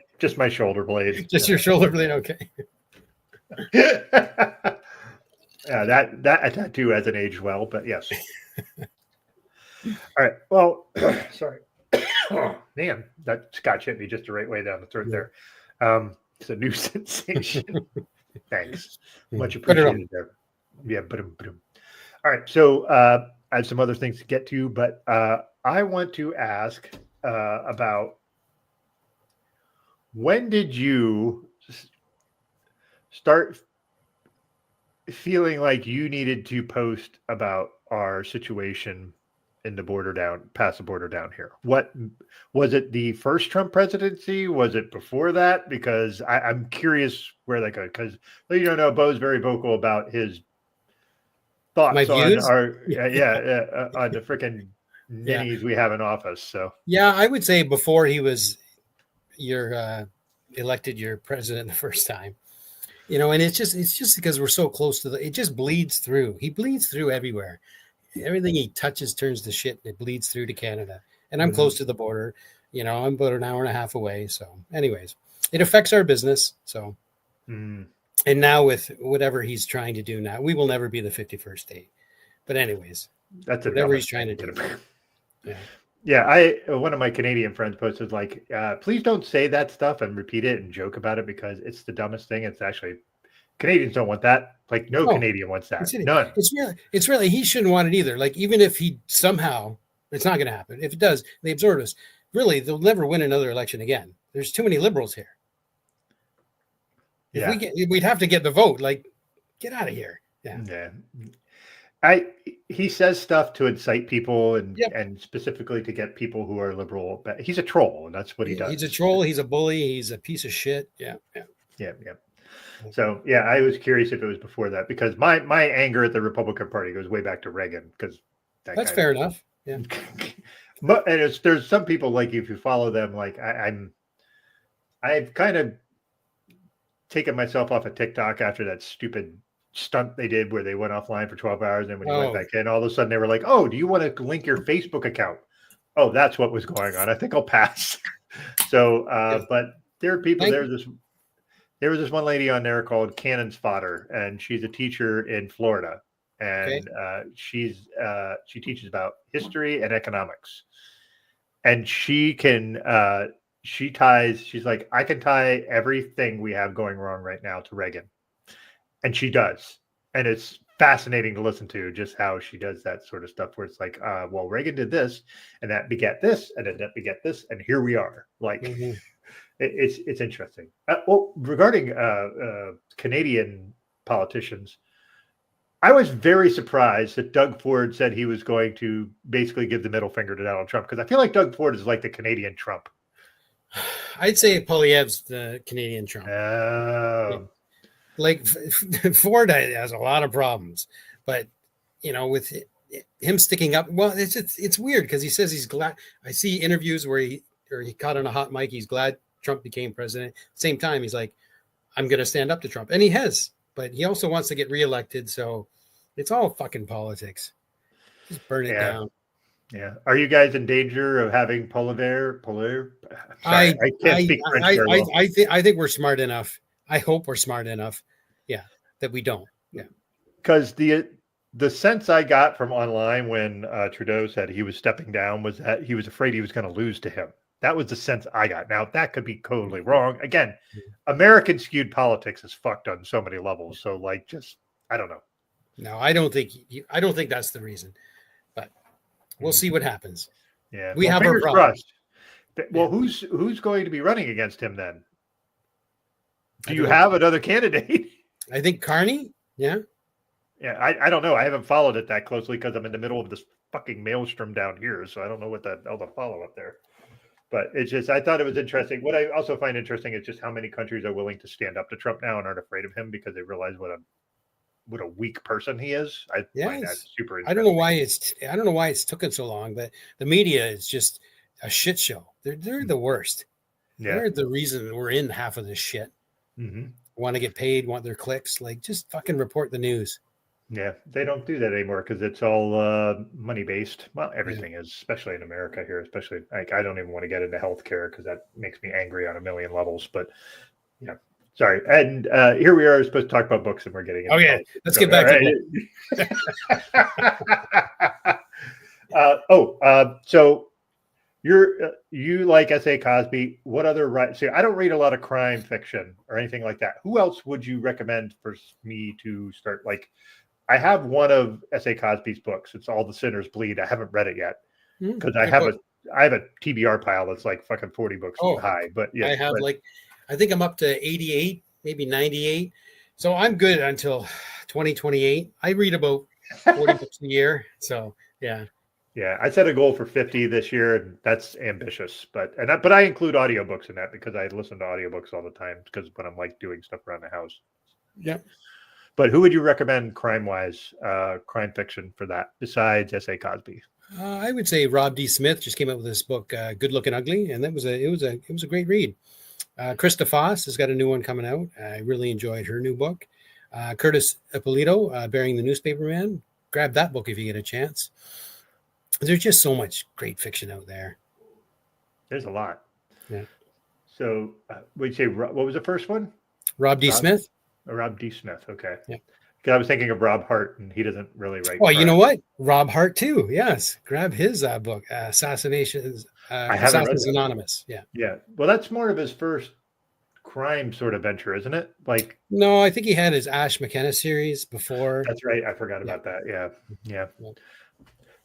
shoulder blade. Just your shoulder blade, okay. Yeah, that tattoo hasn't aged well, but yes. All right. Well, sorry. Oh man, that scotch hit me just the right way down the throat there. It's a new sensation. Thanks. Much appreciated there. Yeah, all right. So I have some other things to get to, but I want to ask about when did you start feeling like you needed to post about our situation in the past the border down here? What was it? The first Trump presidency? Was it before that? Because I'm curious where that goes. Because you don't know, Beau's very vocal about his thoughts on our on the freaking ninnies we have in office. So yeah, I would say before he was elected your president the first time. And it's just because we're so close to it just bleeds through. He bleeds through everywhere. Everything he touches turns to shit, and it bleeds through to Canada. And I'm close to the border. I'm about an hour and a half away. So anyways, it affects our business. So, and now with whatever he's trying to do now, we will never be the 51st state. But anyways, that's whatever he's trying to do. Yeah, one of my Canadian friends posted like, please don't say that stuff and repeat it and joke about it because it's the dumbest thing. It's actually Canadians don't want that. Like no Canadian wants that. None. It's really he shouldn't want it either. Like even if he somehow, it's not going to happen. If it does, they absorb us. Really, they'll never win another election again. There's too many liberals here. we'd have to get the vote. Like, get out of here. Yeah. He says stuff to incite people and Yep. and specifically to get people who are liberal. But he's a troll, and that's what he does. He's a troll. He's a bully. He's a piece of shit. Yeah. So I was curious if it was before that, because my anger at the Republican Party goes way back to Reagan, because that's fair enough. Yeah. But there's some people, like, if you follow them, like I've kind of taken myself off of TikTok after that stupid stunt they did where they went offline for 12 hours, and when you went back in, all of a sudden they were like, "Oh, do you want to link your Facebook account?" Oh, that's what was going on. I think I'll pass. So, but there are people. There was this one lady on there called Cannon's Fodder, and she's a teacher in Florida, and she teaches about history and economics, and she's like, I can tie everything we have going wrong right now to Reagan. And she does. And it's fascinating to listen to just how she does that sort of stuff, where it's like, well, Reagan did this, and that beget this, and then that beget this, and here we are. Like, it's interesting. Well, regarding Canadian politicians, I was very surprised that Doug Ford said he was going to basically give the middle finger to Donald Trump, because I feel like Doug Ford is like the Canadian Trump. I'd say Poilievre's the Canadian Trump. Like, Ford has a lot of problems, but with him sticking up, well, it's weird, because he says he's glad. I see interviews where he caught on a hot mic. He's glad Trump became president. Same time, he's like, I'm going to stand up to Trump, and he has. But he also wants to get reelected, so it's all fucking politics. Just burn it down. Yeah. Are you guys in danger of having Poilievre? Sorry, I can't speak French very well. I think we're smart enough. I hope we're smart enough. Yeah, that we don't. Yeah. Because the sense I got from online when Trudeau said he was stepping down was that he was afraid he was going to lose to him. That was the sense I got. Now, that could be totally wrong. Again, American skewed politics is fucked on so many levels. So, like, just, I don't know. No, I don't think that's the reason. But we'll see what happens. Yeah, we have our problems. Well, who's going to be running against him then? Do you have another candidate? I think Carney. Yeah. Yeah, I don't know. I haven't followed it that closely because I'm in the middle of this fucking maelstrom down here, so I don't know what the follow up there. But it's just, I thought it was interesting. What I also find interesting is just how many countries are willing to stand up to Trump now and aren't afraid of him because they realize what a weak person he is. I find that super interesting. I don't know why it's taken so long, but the media is just a shit show. They're the worst. Yeah. They're the reason we're in half of this shit. Want to get paid, want their clicks. Like, just fucking report the news. Yeah, they don't do that anymore because it's all money based. Well, everything is, especially in America here. Especially, like, I don't even want to get into healthcare because that makes me angry on a million levels. But yeah, sorry. And here we are supposed to talk about books, and we're getting into let's get back to so you like S.A. Cosby. What other see, I don't read a lot of crime fiction or anything like that. Who else would you recommend for me to start? Like, I have one of S.A. Cosby's books. It's All the Sinners Bleed. I haven't read it yet because I have a TBR pile that's like fucking 40 books high. But yeah, I think I'm up to 88, maybe 98. So I'm good until 2028. I read about 40 books a year. So yeah. Yeah, I set a goal for 50 this year, and that's ambitious. But I include audiobooks in that because I listen to audiobooks all the time because when I'm like doing stuff around the house. Yeah. But who would you recommend crime-wise, crime fiction for that besides S.A. Cosby? I would say Rob D. Smith just came out with this book, Good Looking Ugly, and it was a great read. Krista Foss has got a new one coming out. I really enjoyed her new book. Curtis Ippolito, Burying the Newspaperman. Grab that book if you get a chance. There's just so much great fiction out there. There's a lot. Yeah. So we'd say, what was the first one? Rob D. Smith. Rob D. Smith. Okay. Yeah. Because I was thinking of Rob Hart, and he doesn't really write. Well, you know what? Rob Hart too. Yes. Grab his book, Assassinations Anonymous. Yeah. Yeah. Well, that's more of his first crime sort of venture, isn't it? Like, no, I think he had his Ash McKenna series before. That's right. I forgot about that. Yeah.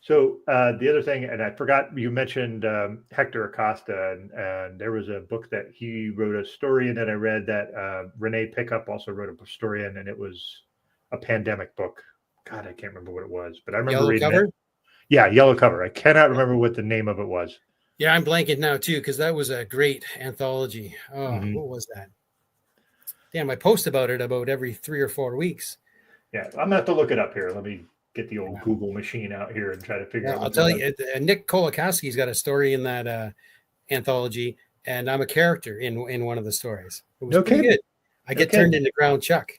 So the other thing, and I forgot you mentioned Hector Acosta, and there was a book that he wrote a story in that I read that Renee Pickup also wrote a story in, and it was a pandemic book. God, I can't remember what it was, but I remember Yellow reading cover. it. Yeah, yellow cover. I cannot remember what the name of it was. Yeah, I'm blanking now too because that was a great anthology. Oh, what was that? Damn, I post about it about every 3 or 4 weeks. Yeah, I'm gonna have to look it up here. Let me get the old Google machine out here and try to figure out. I'll tell you, Nick Kolakowski's got a story in that anthology, and I'm a character in one of the stories. It was pretty good. I get turned into Ground Chuck.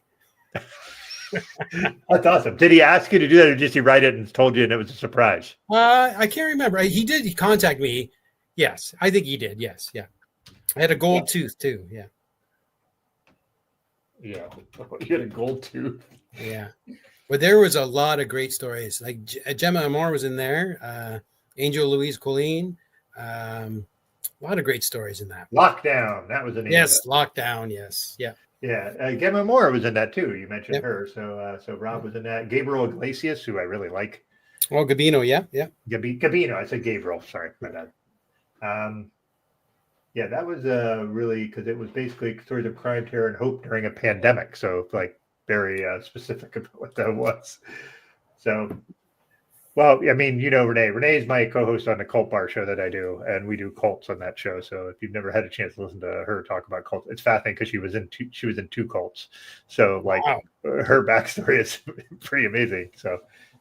That's awesome. Did he ask you to do that, or did he write it and told you, and it was a surprise? I can't remember. He did. He contacted me. Yes, I think he did. Yes, yeah. I had a gold tooth too. Yeah. Yeah, you had a gold tooth. Yeah, but there was a lot of great stories. Like Gemma Amor was in there. Angel Louise Colleen. A lot of great stories in that. Lockdown. That was the name. Yes, Lockdown. Yes, yeah. Yeah, Gemma Moore was in that too. You mentioned her, so Rob was in that. Gabriel Iglesias, who I really like. Oh, Gabino, yeah. Gabino. I said Gabriel. Sorry, my bad. Yeah, that was really because it was basically stories of crime, terror, and hope during a pandemic. So like very specific about what that was. So, well, I mean, you know, Renee. Renee is my co-host on the Cult Bar show that I do, and we do cults on that show. So if you've never had a chance to listen to her talk about cults, it's fascinating because she was in two cults. So like her backstory is pretty amazing. So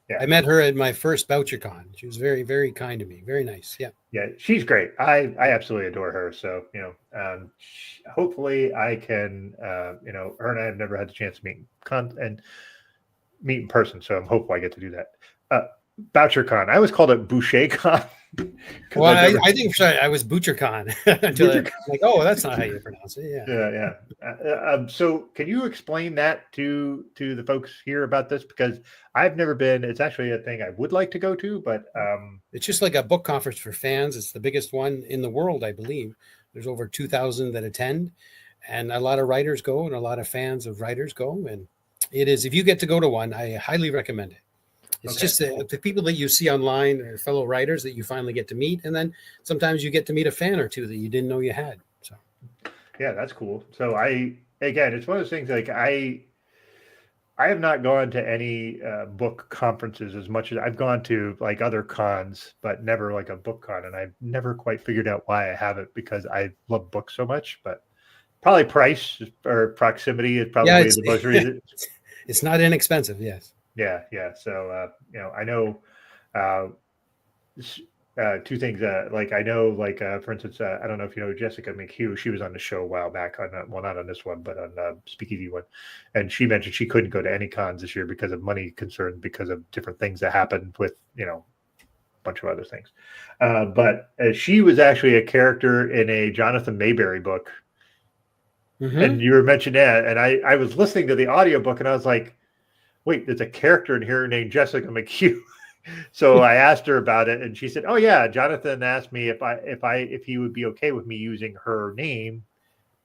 yeah, I met her at my first BoucherCon. She was very, very kind to me. Very nice. Yeah. Yeah, she's great. I absolutely adore her. So, you know, hopefully I can, you know, her and I have never had the chance to meet in person. So I'm hopeful I get to do that. BoucherCon. I always called it BoucherCon. Well, I think I was ButcherCon until I'm like, oh, that's not how you pronounce it. Yeah. So can you explain that to the folks here about this? Because I've never been. It's actually a thing I would like to go to, but it's just like a book conference for fans. It's the biggest one in the world, I believe. There's over 2,000 that attend, and a lot of writers go, and a lot of fans of writers go. And it is, if you get to go to one, I highly recommend it. It's just the people that you see online or fellow writers that you finally get to meet. And then sometimes you get to meet a fan or two that you didn't know you had. So, yeah, that's cool. So it's one of those things like I have not gone to any book conferences as much as I've gone to like other cons, but never like a book con. And I've never quite figured out why I haven't, because I love books so much, but probably price or proximity is probably the most reason. It's not inexpensive. Yes. Yeah. So, you know, I know two things. Like I know, like for instance, I don't know if you know Jessica McHugh. She was on the show a while back on, well, not on this one, but on Speakeasy one, and she mentioned she couldn't go to any cons this year because of money concerns, because of different things that happened with, you know, a bunch of other things. But she was actually a character in a Jonathan Mayberry book, and you were mentioning that, and I was listening to the audiobook, and I was like, wait, there's a character in here named Jessica McHugh. So I asked her about it, and she said, "Oh yeah, Jonathan asked me if he would be okay with me using her name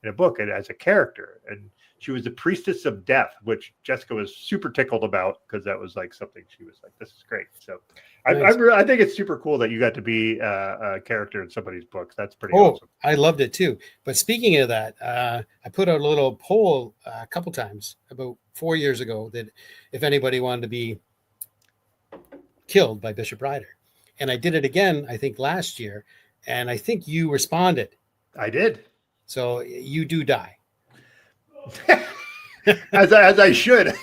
in a book and as a character." And she was the Priestess of Death, which Jessica was super tickled about, because that was like something she was like, "This is great." So nice. I think it's super cool that you got to be a character in somebody's book. That's pretty awesome. I loved it too. But speaking of that, I put out a little poll a couple times about 4 years ago that if anybody wanted to be killed by Bishop Ryder, and I did it again, I think last year, and I think you responded. I did. So you do die. as I should.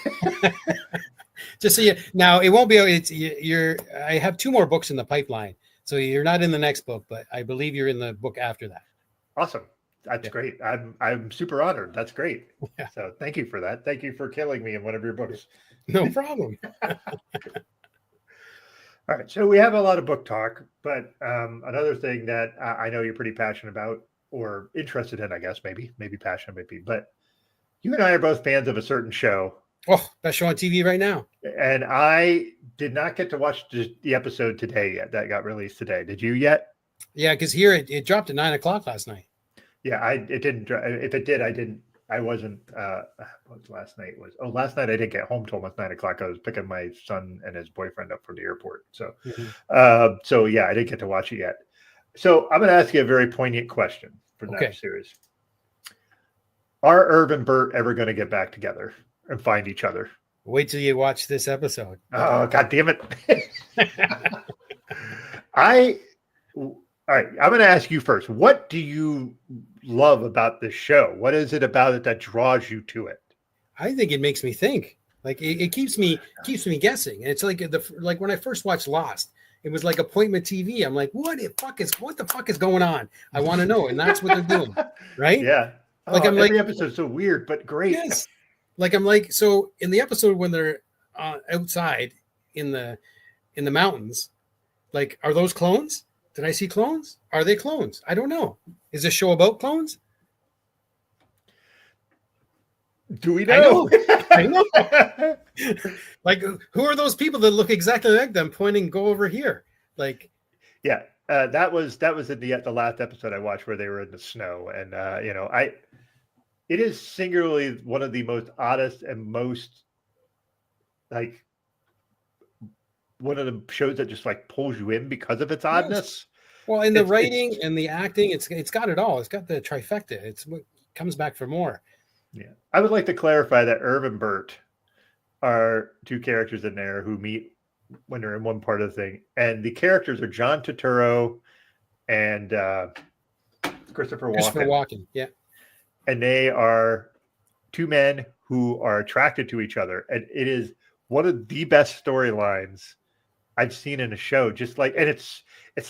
Just so you now, it won't be. I have 2 more books in the pipeline, so you're not in the next book, but I believe you're in the book after that. Awesome. That's great. I'm super honored. That's great. Yeah. So thank you for that. Thank you for killing me in one of your books. No problem. All right. So we have a lot of book talk, but another thing that I know you're pretty passionate about, or interested in, I guess, maybe passionate might be, but you and I are both fans of a certain show. Oh, best show on TV right now. And I did not get to watch the episode today yet. That got released today. Did you yet? Yeah, because here it dropped at 9:00 last night. Yeah, it didn't. If it did, I didn't I wasn't. What was last night was? Oh, last night I didn't get home till almost 9 o'clock. I was picking my son and his boyfriend up from the airport. So, so yeah, I didn't get to watch it yet. So I'm going to ask you a very poignant question for that series. Are Irv and Bert ever going to get back together and find each other? Wait till you watch this episode. Oh, God damn it! All right, I'm going to ask you first. What do you love about this show? What is it about it that draws you to it? I think it makes me think. Like it keeps me guessing. And it's like like when I first watched Lost, it was like appointment TV. I'm like, what the fuck is going on? I want to know, and that's what they're doing, right? Yeah. Like I'm every like, episode's so weird, but great. Yes. Like I'm like, so in the episode when they're outside in the mountains, like, are those clones? Did I see clones? Are they clones? I don't know. Is this show about clones? Do we know? I know. Like, who are those people that look exactly like them pointing, go over here? Like, yeah, that was in the last episode I watched where they were in the snow. And, it is singularly one of the most oddest and most, like, one of the shows that just like pulls you in because of its oddness. Yes. Well, in the writing and the acting, it's got it all. It's got the trifecta. It comes back for more. Yeah, I would like to clarify that Irv and Bert are two characters in there who meet when they're in one part of the thing, and the characters are John Turturro and Christopher Walken. Yeah, and they are two men who are attracted to each other, and it is one of the best storylines I've seen in a show. Just like, and it's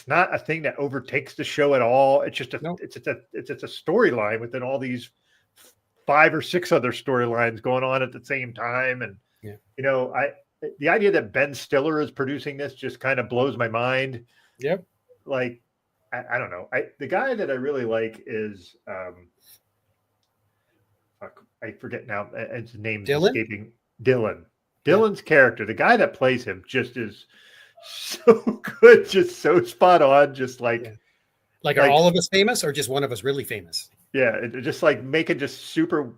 not a thing that overtakes the show at all. It's just it's a storyline within all these 5 or 6 other storylines going on at the same time. And the idea that Ben Stiller is producing this just kind of blows my mind. Yep. Like, I don't know. The guy that I really like is I forget now. His name's escaping. Dylan. Dylan's character, the guy that plays him, just is so good, just so spot on, just like are all of us famous or just one of us really famous? Yeah, just like making just super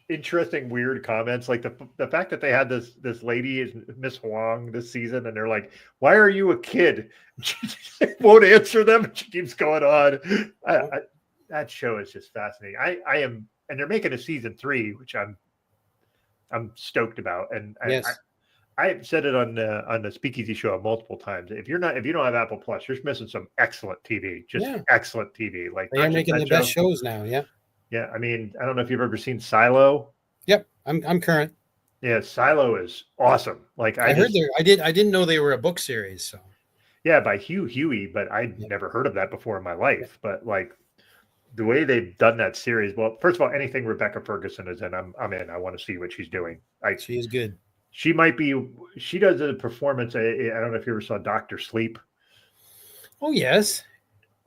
interesting, weird comments. Like the fact that they had this lady is Miss Huang this season, and they're like, "Why are you a kid?" She won't answer them. She keeps going on. That show is just fascinating. I am, and they're making a season 3, which I'm stoked about. And yes. I've said it on the Speakeasy show multiple times. If you don't have Apple Plus, you're missing some excellent TV. Excellent TV. Like, they are making the best shows now. Yeah. Yeah. I mean, I don't know if you've ever seen Silo. Yep. I'm current. Yeah, Silo is awesome. Like, I didn't know they were a book series. So yeah, by Hugh Huey, but I'd never heard of that before in my life. But like, the way they've done that series, well, first of all, anything Rebecca Ferguson is in, I'm in. I want to see what she's doing. She is good. She does a performance. I don't know if you ever saw Dr. Sleep. Oh, yes.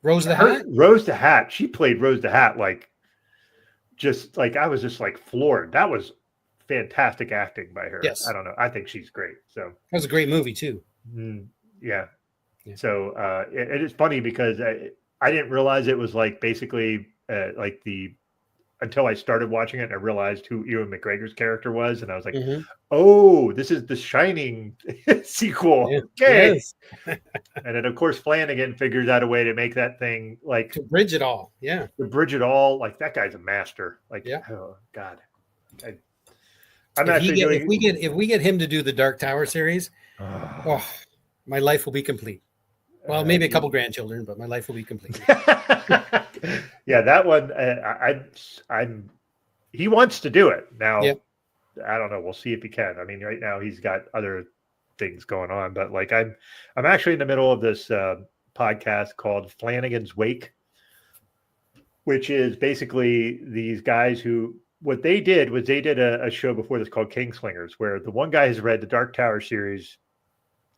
Rose the Hat? Rose the Hat. She played Rose the Hat. Like, just like, I was just like floored. That was fantastic acting by her. Yes. I don't know. I think she's great. So that was a great movie too. Yeah. So it is funny because I didn't realize it was like basically like until I started watching it and I realized who Ewan McGregor's character was. And I was like, oh, this is the Shining sequel. Yeah. Okay. Yes. And then of course Flanagan figures out a way to make that thing like to bridge it all. Yeah. To bridge it all. Like, that guy's a master. Like, oh God. If we get him to do the Dark Tower series, my life will be complete. Well, maybe a couple grandchildren, but my life will be complete. Yeah, that one. He wants to do it now. Yep. I don't know. We'll see if he can. I mean, right now he's got other things going on, but like I'm actually in the middle of this podcast called Flanagan's Wake, which is basically these guys who. What they did was they did a show before this called Kingslingers, where the one guy has read the Dark Tower series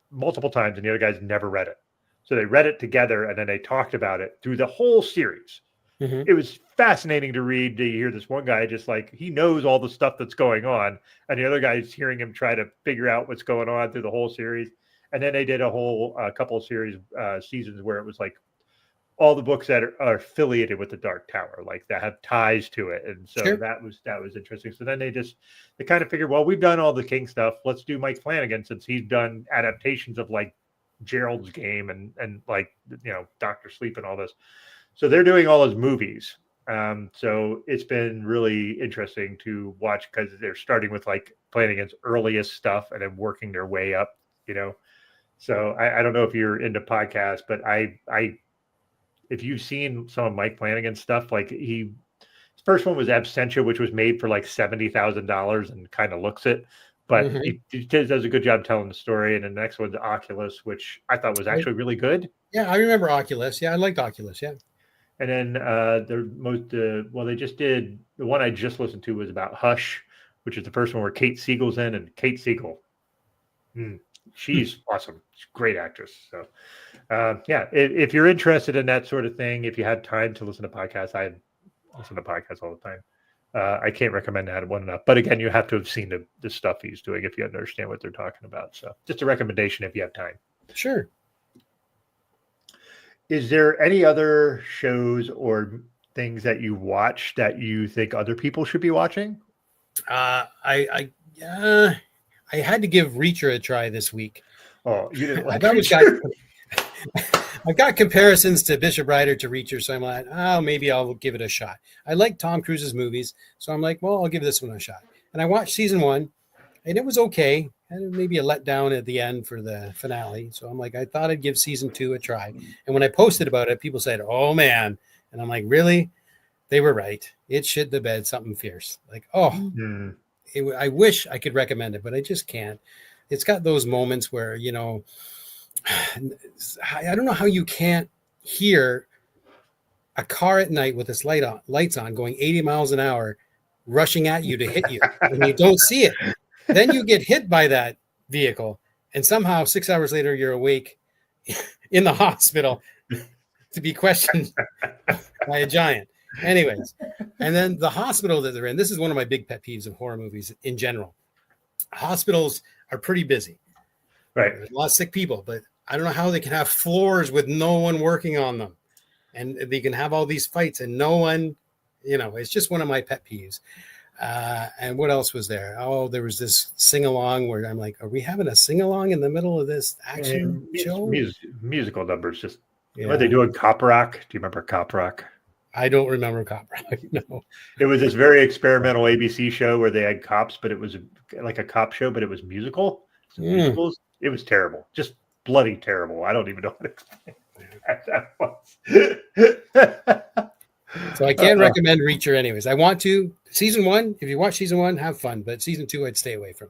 multiple times and the other guy's never read it. So they read it together and then they talked about it through the whole series. It was fascinating to read, to hear this one guy just like, he knows all the stuff that's going on. And the other guy's hearing him try to figure out what's going on through the whole series. And then they did a whole couple of seasons where it was like all the books that are affiliated with the Dark Tower, like that have ties to it. And so Sure. that was interesting. So then they kind of figured, well, we've done all the King stuff. Let's do Mike Flanagan, since he's done adaptations of like Gerald's Game and like, Dr. Sleep and all this. So they're doing all his movies. So it's been really interesting to watch, because they're starting with like Flanagan's earliest stuff and then working their way up, So I don't know if you're into podcasts, but if you've seen some of Mike Flanagan's stuff, like his first one was Absentia, which was made for like $70,000 and kind of looks it, but he does a good job telling the story. And then the next one's Oculus, which I thought was actually really good. Yeah, I remember Oculus. Yeah, I liked Oculus. Yeah. And then they just did, the one I just listened to was about Hush, which is the first one where Kate Siegel's in, and Kate Siegel, she's awesome. She's a great actress. So if you're interested in that sort of thing, if you had time to listen to podcasts, I listen to podcasts all the time. I can't recommend that one enough. But again, you have to have seen the stuff he's doing if you understand what they're talking about. So just a recommendation if you have time. Sure. Is there any other shows or things that you watch that you think other people should be watching? I had to give Reacher a try this week. Oh, you didn't like I've got comparisons to Bishop Rider to Reacher, so I'm like, maybe I'll give it a shot. I like Tom Cruise's movies, so I'm like, well, I'll give this one a shot. And I watched season 1, and it was okay. And maybe a letdown at the end for the finale. So I'm like, I thought I'd give season 2 a try. And when I posted about it, people said, oh, man. And I'm like, really? They were right. It shit the bed, something fierce. Like, I wish I could recommend it, but I just can't. It's got those moments where, I don't know how you can't hear a car at night with its lights on going 80 miles an hour rushing at you to hit you, and you don't see it. Then you get hit by that vehicle, and somehow 6 hours later, you're awake in the hospital to be questioned by a giant. Anyways, and then the hospital that they're in, this is one of my big pet peeves of horror movies in general. Hospitals are pretty busy. Right. There's a lot of sick people, but I don't know how they can have floors with no one working on them. And they can have all these fights and no one, it's just one of my pet peeves. And what else was there? Oh, there was this sing-along where I'm like, are we having a sing-along in the middle of this action show? Musical numbers. Just what they do in Cop Rock. Do you remember Cop Rock? I don't remember Cop Rock. No. It was this very experimental ABC show where they had cops, but it was like a cop show, but it was musical. Musicals. It was terrible. Just bloody terrible. I don't even know how to explain that was. So I can't recommend Reacher anyways. I want to. Season 1, if you watch season 1, have fun. But season 2, I'd stay away from.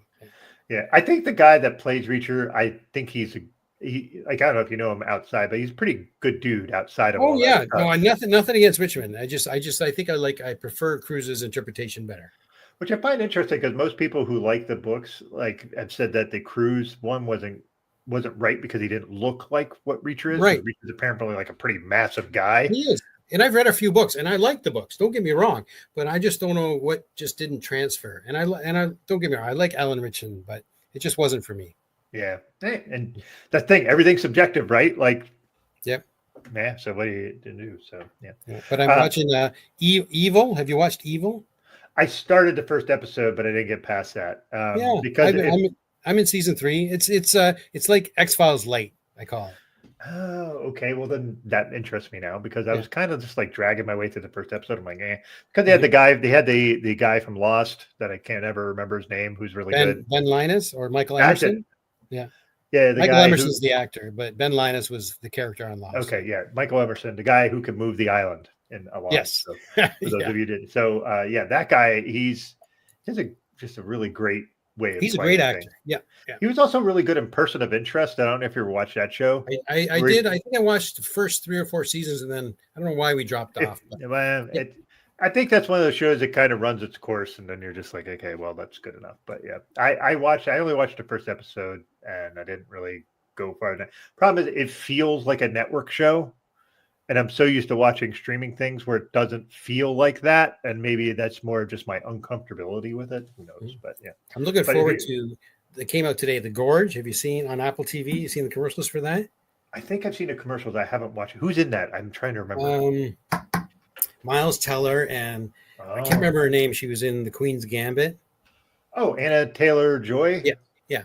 Yeah, I think the guy that plays Reacher, I think he's I don't know if you know him outside, but he's a pretty good dude outside of. Oh yeah, no, nothing against Richmond. I think I prefer Cruise's interpretation better. Which I find interesting, because most people who like the books have said that the Cruise one wasn't right because he didn't look like what Reacher is. Right. Reacher's apparently like a pretty massive guy. He is. And I've read a few books and I like the books. Don't get me wrong, but I just don't know what just didn't transfer. And I don't get me wrong, I like Alan Richmond, but it just wasn't for me. Yeah. And that thing, everything's subjective, right? Like, yep. Yeah. So what do you do? So yeah. But I'm watching Evil. Have you watched Evil? I started the first episode, but I didn't get past that. Because I'm in season 3. It's like X-Files light, I call it. Oh, okay. Well, then that interests me now, because I was kind of just like dragging my way through the first episode. I'm like, because they had the guy from Lost that I can't ever remember his name, who's really good. Ben Linus or Michael Emerson? Yeah. Yeah. Michael Emerson's the actor, but Ben Linus was the character on Lost. Okay. Yeah. Michael Emerson, the guy who could move the island in a Lost. Yes. So, for those of you who didn't. So, that guy, he's just a really great way of He's a great actor. Yeah. He was also really good in Person of Interest. I don't know if you ever watched that show. I did. I think I watched the first 3 or 4 seasons, and then I don't know why we dropped off. I think that's one of those shows that kind of runs its course, and then you're just like, okay, well, that's good enough. But yeah, I only watched the first episode, and I didn't really go far enough. Problem is, it feels like a network show, and I'm so used to watching streaming things where it doesn't feel like that, and maybe that's more just my uncomfortability with it. Who knows? But yeah, I'm looking forward to. That came out today. The Gorge. Have you seen on Apple TV? You seen the commercials for that? I think I've seen the commercials. I haven't watched it. Who's in that? I'm trying to remember. Miles Teller, and I can't Oh. remember her name. She was in The Queen's Gambit. Oh, Anna Taylor-Joy. Yeah, yeah.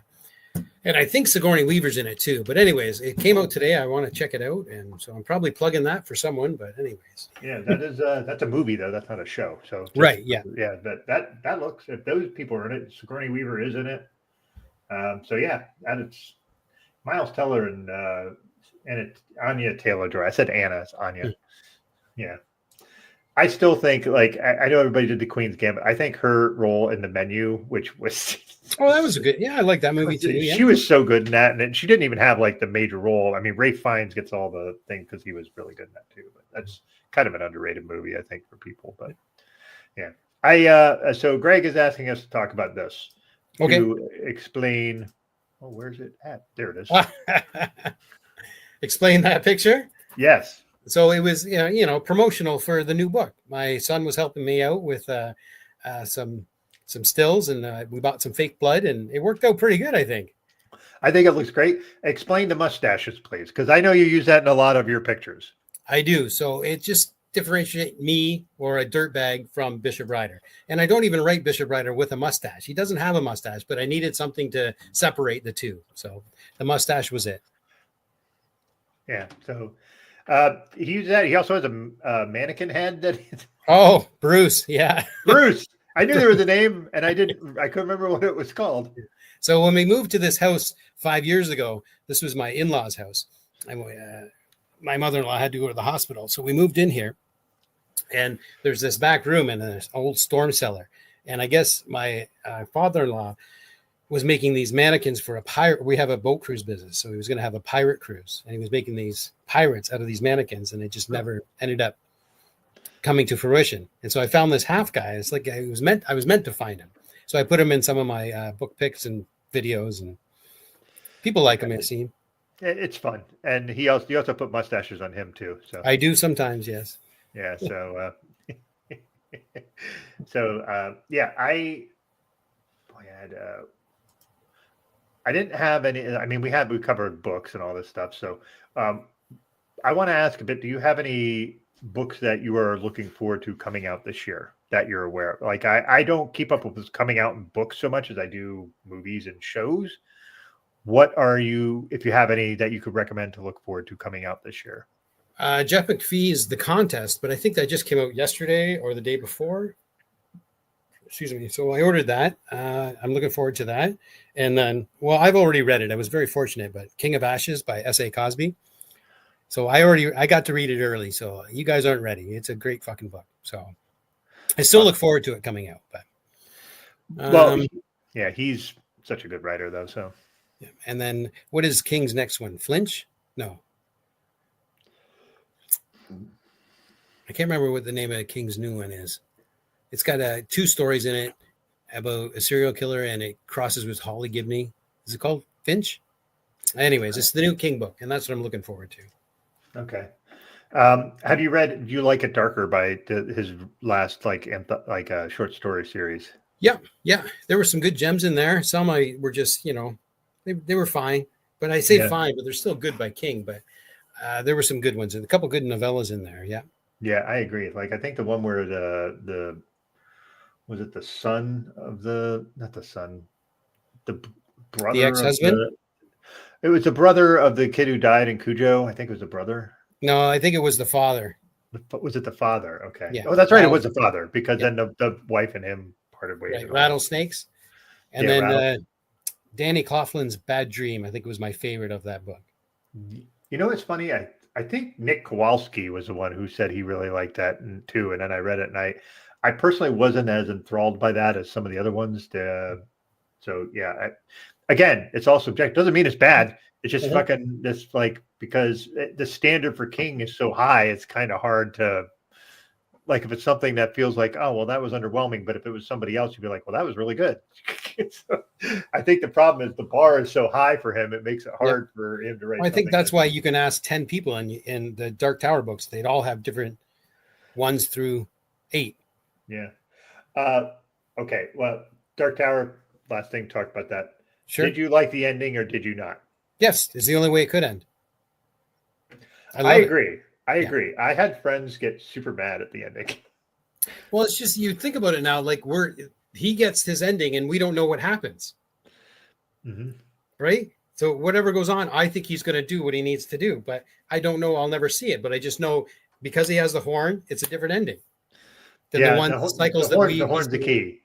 And I think Sigourney Weaver's in it too. But anyways, it came out today. I want to check it out, and so I'm probably plugging that for someone. But anyways, Yeah, that is that's a movie though. That's not a show. So right, yeah, yeah. That looks. If those people are in it, Sigourney Weaver is in it. So yeah, and it's Miles Teller and it's Anya Taylor-Joy. I said Anna. It's Anya. Yeah. I still think I know everybody did the Queen's Gambit. I think her role in The Menu, which was that was a good. Yeah, I like that movie too. Yeah. She was so good in that, and she didn't even have the major role. I mean, Ralph Fiennes gets all the thing because he was really good in that too. But that's kind of an underrated movie, I think, for people. But yeah, so Greg is asking us to talk about this. Okay. To explain. Oh, where's it at? There it is. Explain that picture. Yes. So it was, promotional for the new book. My son was helping me out with some stills, and we bought some fake blood, and it worked out pretty good, I think. I think it looks great. Explain the mustaches, please, because I know you use that in a lot of your pictures. I do. So it just differentiates me or a dirtbag from Bishop Rider. And I don't even write Bishop Rider with a mustache. He doesn't have a mustache, but I needed something to separate the two. So the mustache was it. Yeah. So he used that. He also has a mannequin head that. Oh, Bruce. Yeah. Bruce. I knew there was a name, and I couldn't remember what it was called. So when we moved to this house 5 years ago, this was my in-laws' house. And my mother-in-law had to go to the hospital. So we moved in here, and there's this back room and an old storm cellar. And I guess my father-in-law was making these mannequins for a pirate. We have a boat cruise business. So he was going to have a pirate cruise, and he was making these pirates out of these mannequins, and it just never ended up coming to fruition. And so I found this half guy. It's like I was meant to find him. So I put him in some of my book picks and videos, and people like him, it seemed. It's fun. And you also put mustaches on him too. So I do sometimes. Yes. Yeah. So, I didn't have any. I mean, we covered books and all this stuff. So, I want to ask a bit. Do you have any books that you are looking forward to coming out this year that you're aware of? Like, I don't keep up with what's coming out in books so much as I do movies and shows. What are you, if you have any that you could recommend to look forward to coming out this year? Jeff McPhee's The Contest, but I think that just came out yesterday or the day before. Excuse me. So I ordered that. I'm looking forward to that. And then, well, I've already read it. I was very fortunate, but King of Ashes by S.A. Cosby. So I got to read it early. So you guys aren't ready. It's a great fucking book. So I still look forward to it coming out. But he's such a good writer though. So. Yeah. And then what is King's next one? Flinch? No. I can't remember what the name of King's new one is. It's got 2 stories in it about a serial killer, and it crosses with Holly Gibney. Is it called Finch? Anyways, it's the new King book, and that's what I'm looking forward to. Okay. Have you read Do You Like It Darker by his last short story series? Yeah. There were some good gems in there. Some were just, they were fine, but I say fine, but they're still good by King. But there were some good ones and a couple good novellas in there. Yeah. Yeah, I agree. Like, I think the one where was it the son of the brother, the ex-husband? It was the brother of the kid who died in Cujo. I think it was the brother. No, I think it was the father. Was it the father? Okay. Yeah. Oh, that's right. It was the father because then the wife and him parted ways. Right. Rattlesnakes. And then Danny Coughlin's Bad Dream, I think, was my favorite of that book. You know, it's funny. I think Nick Kowalski was the one who said he really liked that too. And then I read it, and I personally wasn't as enthralled by that as some of the other ones. So yeah, again, it's all subjective. Doesn't mean it's bad. It's just fucking this, because the standard for King is so high, it's kind of hard to, if it's something that feels like, oh, well, that was underwhelming. But if it was somebody else, you'd be like, well, that was really good. So, I think the problem is the bar is so high for him. It makes it hard for him to write. I think that's why you can ask 10 people in the Dark Tower books. They'd all have different 1 through 8. Yeah. Okay. Well, Dark Tower, last thing, talk about that. Sure. Did you like the ending or did you not? Yes. It's the only way it could end. love it. agree. I Yeah. agree. I had friends get super mad at the ending. Well, it's just you think about it now, like he gets his ending and we don't know what happens. Mm-hmm. Right? So whatever goes on, I think he's going to do what he needs to do, but I don't know. I'll never see it, but I just know because he has the horn, it's a different ending than the Yeah, one cycles that the horn's the key.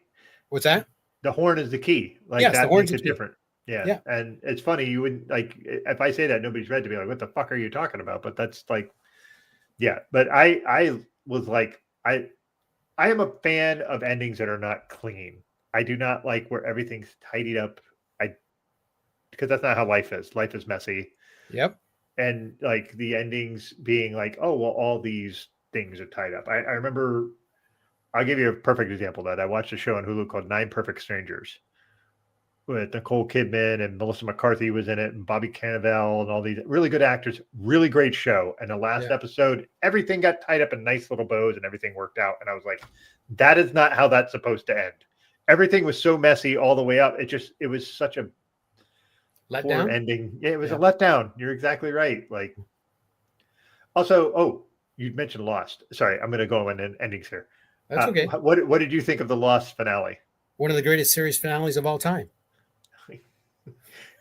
What's that? The horn is the key. Like Yes, the that horn's makes the it key. different. Yeah. Yeah. And it's funny, you wouldn't like if I say that nobody's read to be like, what the fuck are you talking about? But that's like, yeah. But I was like, I am a fan of endings that are not clean. I do not like where everything's tidied up. Because that's not how life is. Life is messy. Yep. And like the endings being like, oh well, all these things are tied up. I remember I'll give you a perfect example of that. I watched a show on Hulu called Nine Perfect Strangers with Nicole Kidman and Melissa McCarthy was in it and Bobby Cannavale and all these really good actors. Really great show. And the last episode, everything got tied up in nice little bows and everything worked out. And I was like, that is not how that's supposed to end. Everything was so messy all the way up. It was such a poor ending. Yeah, it was a letdown. You're exactly right. Like also, oh, you mentioned Lost. Sorry, I'm going to go in endings here. That's okay. What did you think of the Lost finale? One of the greatest series finales of all time.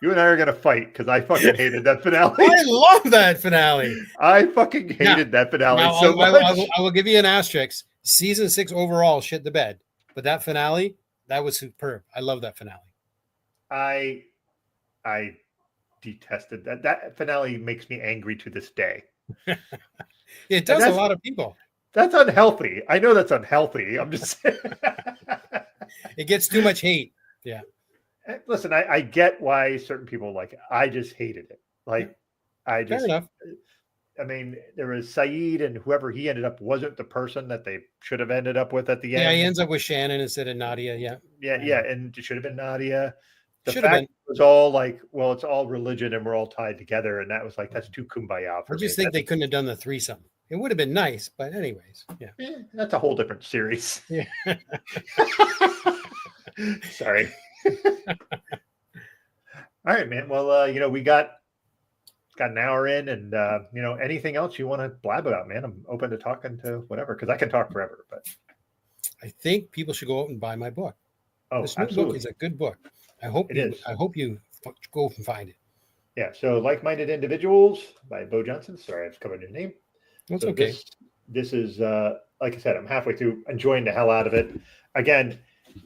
You and I are going to fight because I fucking hated that finale. I love that finale. I fucking hated that finale so much. I will give you an asterisk. Season 6 overall shit the bed, but that finale, that was superb. I love that finale. I detested that. That finale makes me angry to this day. It does a lot of people. That's unhealthy. I know that's unhealthy. I'm just saying. It gets too much hate. Yeah. Listen, I get why certain people like it. I just hated it. Like, I just. Fair enough. I mean, there was Saeed, and whoever he ended up wasn't the person that they should have ended up with at the end. Yeah, he ends up with Shannon instead of Nadia. Yeah. Yeah, and it should have been Nadia. The Should fact have been. it was all like, well, it's all religion and we're all tied together, and that was like that's too kumbaya for I just think they couldn't have done the threesome. It would have been nice, but anyways, yeah. That's a whole different series. Yeah. Sorry. All right, man. Well, we got an hour in, and anything else you want to blab about, man? I'm open to talking to whatever because I can talk forever. But I think people should go out and buy my book. Oh, this new absolutely. book is a good book. I hope you go and find it. Yeah. So, Like-Minded Individuals by Beau Johnson. Sorry, I've covered your name. That's okay. This is like I said, I'm halfway through, enjoying the hell out of it. Again,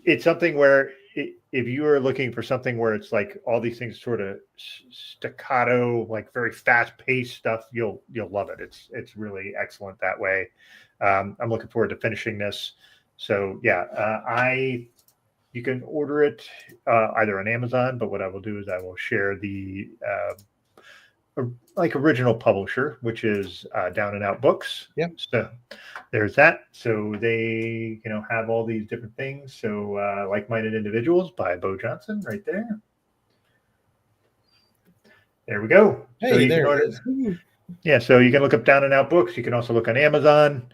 it's something where if you are looking for something where it's like all these things sort of staccato, like very fast-paced stuff, you'll love it. It's really excellent that way. I'm looking forward to finishing this. So yeah, you can order it either on Amazon, but what I will do is I will share the original publisher, which is Down and Out Books. Yep. So there's that. So they, have all these different things. So Like-Minded Individuals by Beau Johnson, right there. There we go. Hey, so there it is. Yeah, so you can look up Down and Out Books. You can also look on Amazon.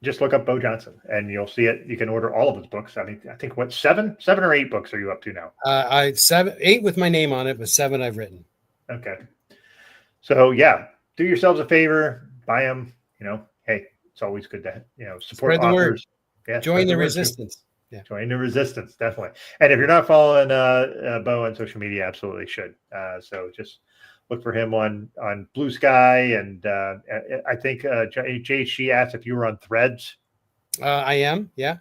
Just look up Beau Johnson and you'll see it. You can order all of his books. I mean, I think what, seven or 8 books are you up to now? 8 with my name on it, but 7 I've written. Okay. So yeah, do yourselves a favor, buy them. Hey, it's always good to support Spread the authors. word. Yeah, join the resistance. Yeah, join the resistance, definitely. And if you're not following Beau on social media, absolutely should. So just look for him on Blue Sky, and I think JHG asked if you were on Threads. I am. Yeah.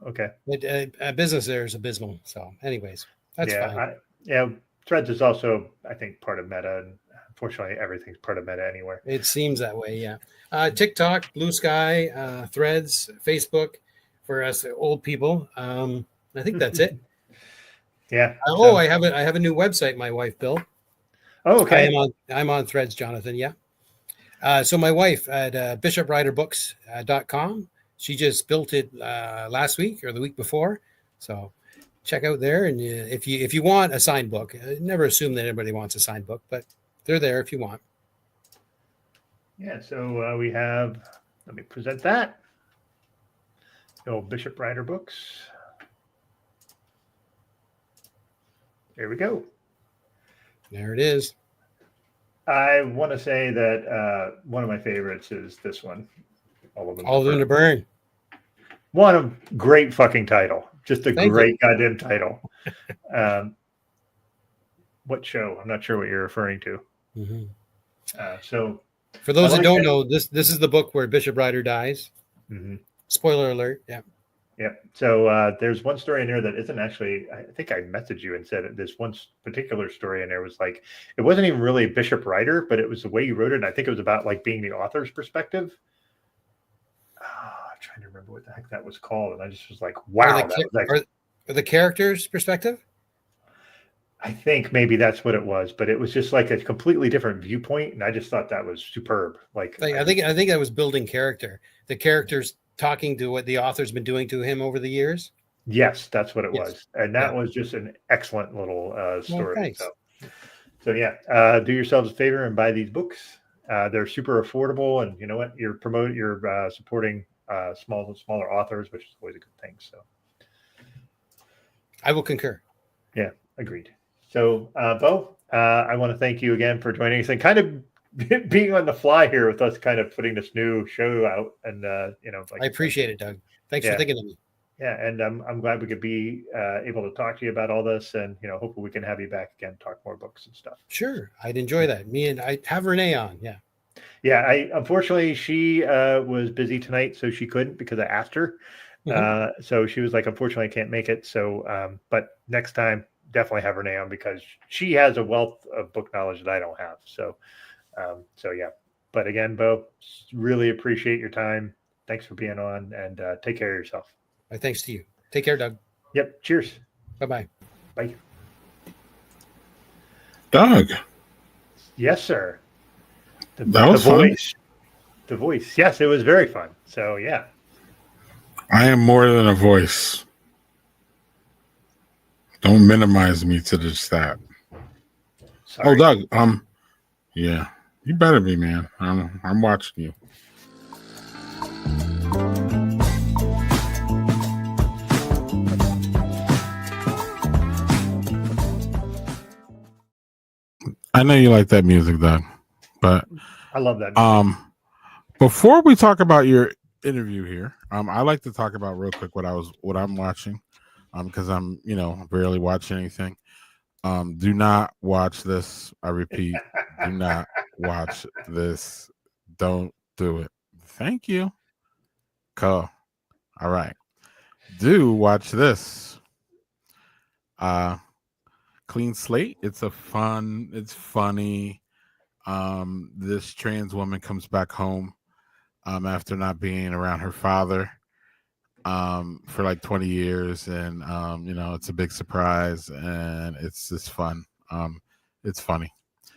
Okay. But, business there is abysmal. So, anyways, that's fine. Threads is also, I think, part of Meta, and unfortunately, everything's part of Meta anywhere. It seems that way. Yeah. TikTok, Blue Sky, Threads, Facebook for us old people. I think that's it. Yeah. I have a new website my wife built. Oh, okay. I'm on Threads, Jonathan. Yeah. So my wife at bishopriderbooks.com, she just built it last week or the week before. So check out there. And if you want a signed book, never assume that everybody wants a signed book, but they're there if you want. Yeah. So we have, let me present that. The old Bishop Rider books. There we go. There it is. I want to say that one of my favorites is this one. All of them. All of them to burn. One of great fucking title. Just a Thank great goddamn title. What show? I'm not sure what you're referring to. Mm-hmm. So, for those I who like don't that. know, this is the book where Bishop Rider dies. Mhm. Spoiler alert. Yeah. Yeah. So there's one story in there that isn't actually. I think I messaged you and said this one particular story in there was like it wasn't even really Bishop Rider, but it was the way you wrote it. And I think it was about like being the author's perspective. I'm trying to remember what the heck that was called, and I just was like, "Wow!" That was like, are the characters' perspective? I think maybe that's what it was, but it was just like a completely different viewpoint, and I just thought that was superb. Like I think that was building character. The characters talking to what the author's been doing to him over the years. Yes, that's what it Yes. was, and that was just an excellent little story. Thanks. So yeah, do yourselves a favor and buy these books. They're super affordable, and you know what? You're supporting smaller authors, which is always a good thing. So I will concur. Yeah, agreed. So, Beau, I want to thank you again for joining us and kind of being on the fly here with us, kind of putting this new show out. And like I appreciate it, Doug. Thanks for thinking of me. Yeah, and I'm glad we could be able to talk to you about all this, and hopefully we can have you back again, talk more books and stuff. Sure, I'd enjoy that. Me and I have Renee on. Yeah. Yeah, unfortunately she was busy tonight, so she couldn't because I asked her. Mm-hmm. So she was like, unfortunately, I can't make it. So, but next time, definitely have Renee on because she has a wealth of book knowledge that I don't have. So yeah. But again, Beau, really appreciate your time. Thanks for being on, and take care of yourself. My thanks to you. Take care, Doug. Yep. Cheers. Bye-bye. Bye. Doug. Yes, sir. That was voice. Fun. The voice. Yes, it was very fun. So yeah. I am more than a voice. Don't minimize me to just that. Sorry. Oh, Doug. Yeah, you better be, man. I'm watching you. I know you like that music, Doug, but I love that music. Before we talk about your interview here, I like to talk about real quick what I'm watching, because I'm barely watching anything. Do not watch this. I repeat, do not watch this. Don't do it. Thank you. Cool. All right. Do watch this. Clean Slate. It's funny. This trans woman comes back home after not being around her father for like 20 years, and it's a big surprise, and it's just fun. It's funny,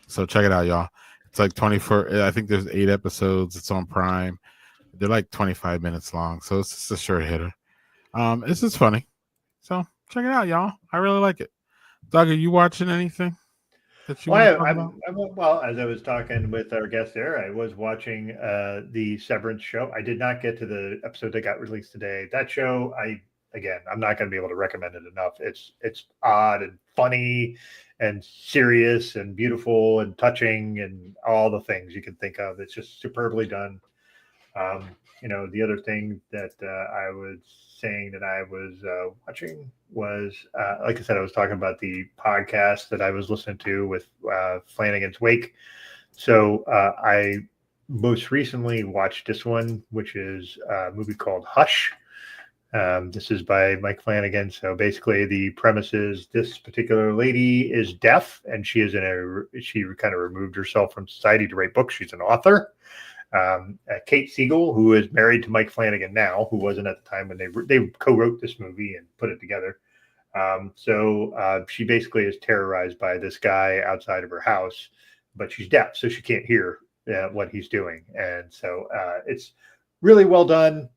so check it out, y'all. It's like 24. I think there's 8 episodes. It's on Prime. They're like 25 minutes long, so it's just a short hitter. It's just funny, so check it out, y'all. I really like it. Doug, are you watching anything that you want to talk about? Well, as I was talking with our guest there, I was watching the Severance show. I did not get to the episode that got released today. That show, I'm not going to be able to recommend it enough. It's odd and funny and serious and beautiful and touching and all the things you can think of. It's just superbly done. The other thing that I was saying that I was watching was, like I said, I was talking about the podcast that I was listening to with Flanagan's Wake. So I most recently watched this one, which is a movie called Hush. This is by Mike Flanagan. So basically the premise is this particular lady is deaf, and she kind of removed herself from society to write books. She's an author. Kate Siegel, who is married to Mike Flanagan now, who wasn't at the time when they co-wrote this movie and put it together. So she basically is terrorized by this guy outside of her house, but she's deaf, so she can't hear what he's doing. And so it's really well done.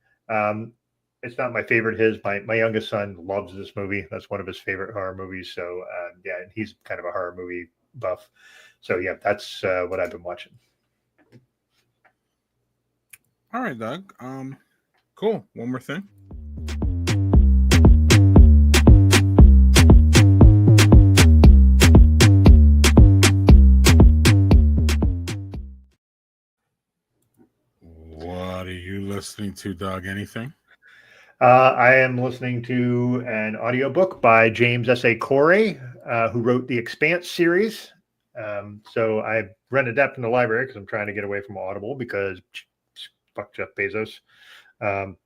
It's not my favorite. My youngest son loves this movie. That's one of his favorite horror movies. So yeah, he's kind of a horror movie buff. So yeah, that's what I've been watching. All right, Doug. Cool. One more thing. are you listening to, Doug? Anything? I am listening to an audiobook by James S.A. Corey, who wrote the Expanse series. So I rented that from the library because I'm trying to get away from Audible because fuck Jeff Bezos. The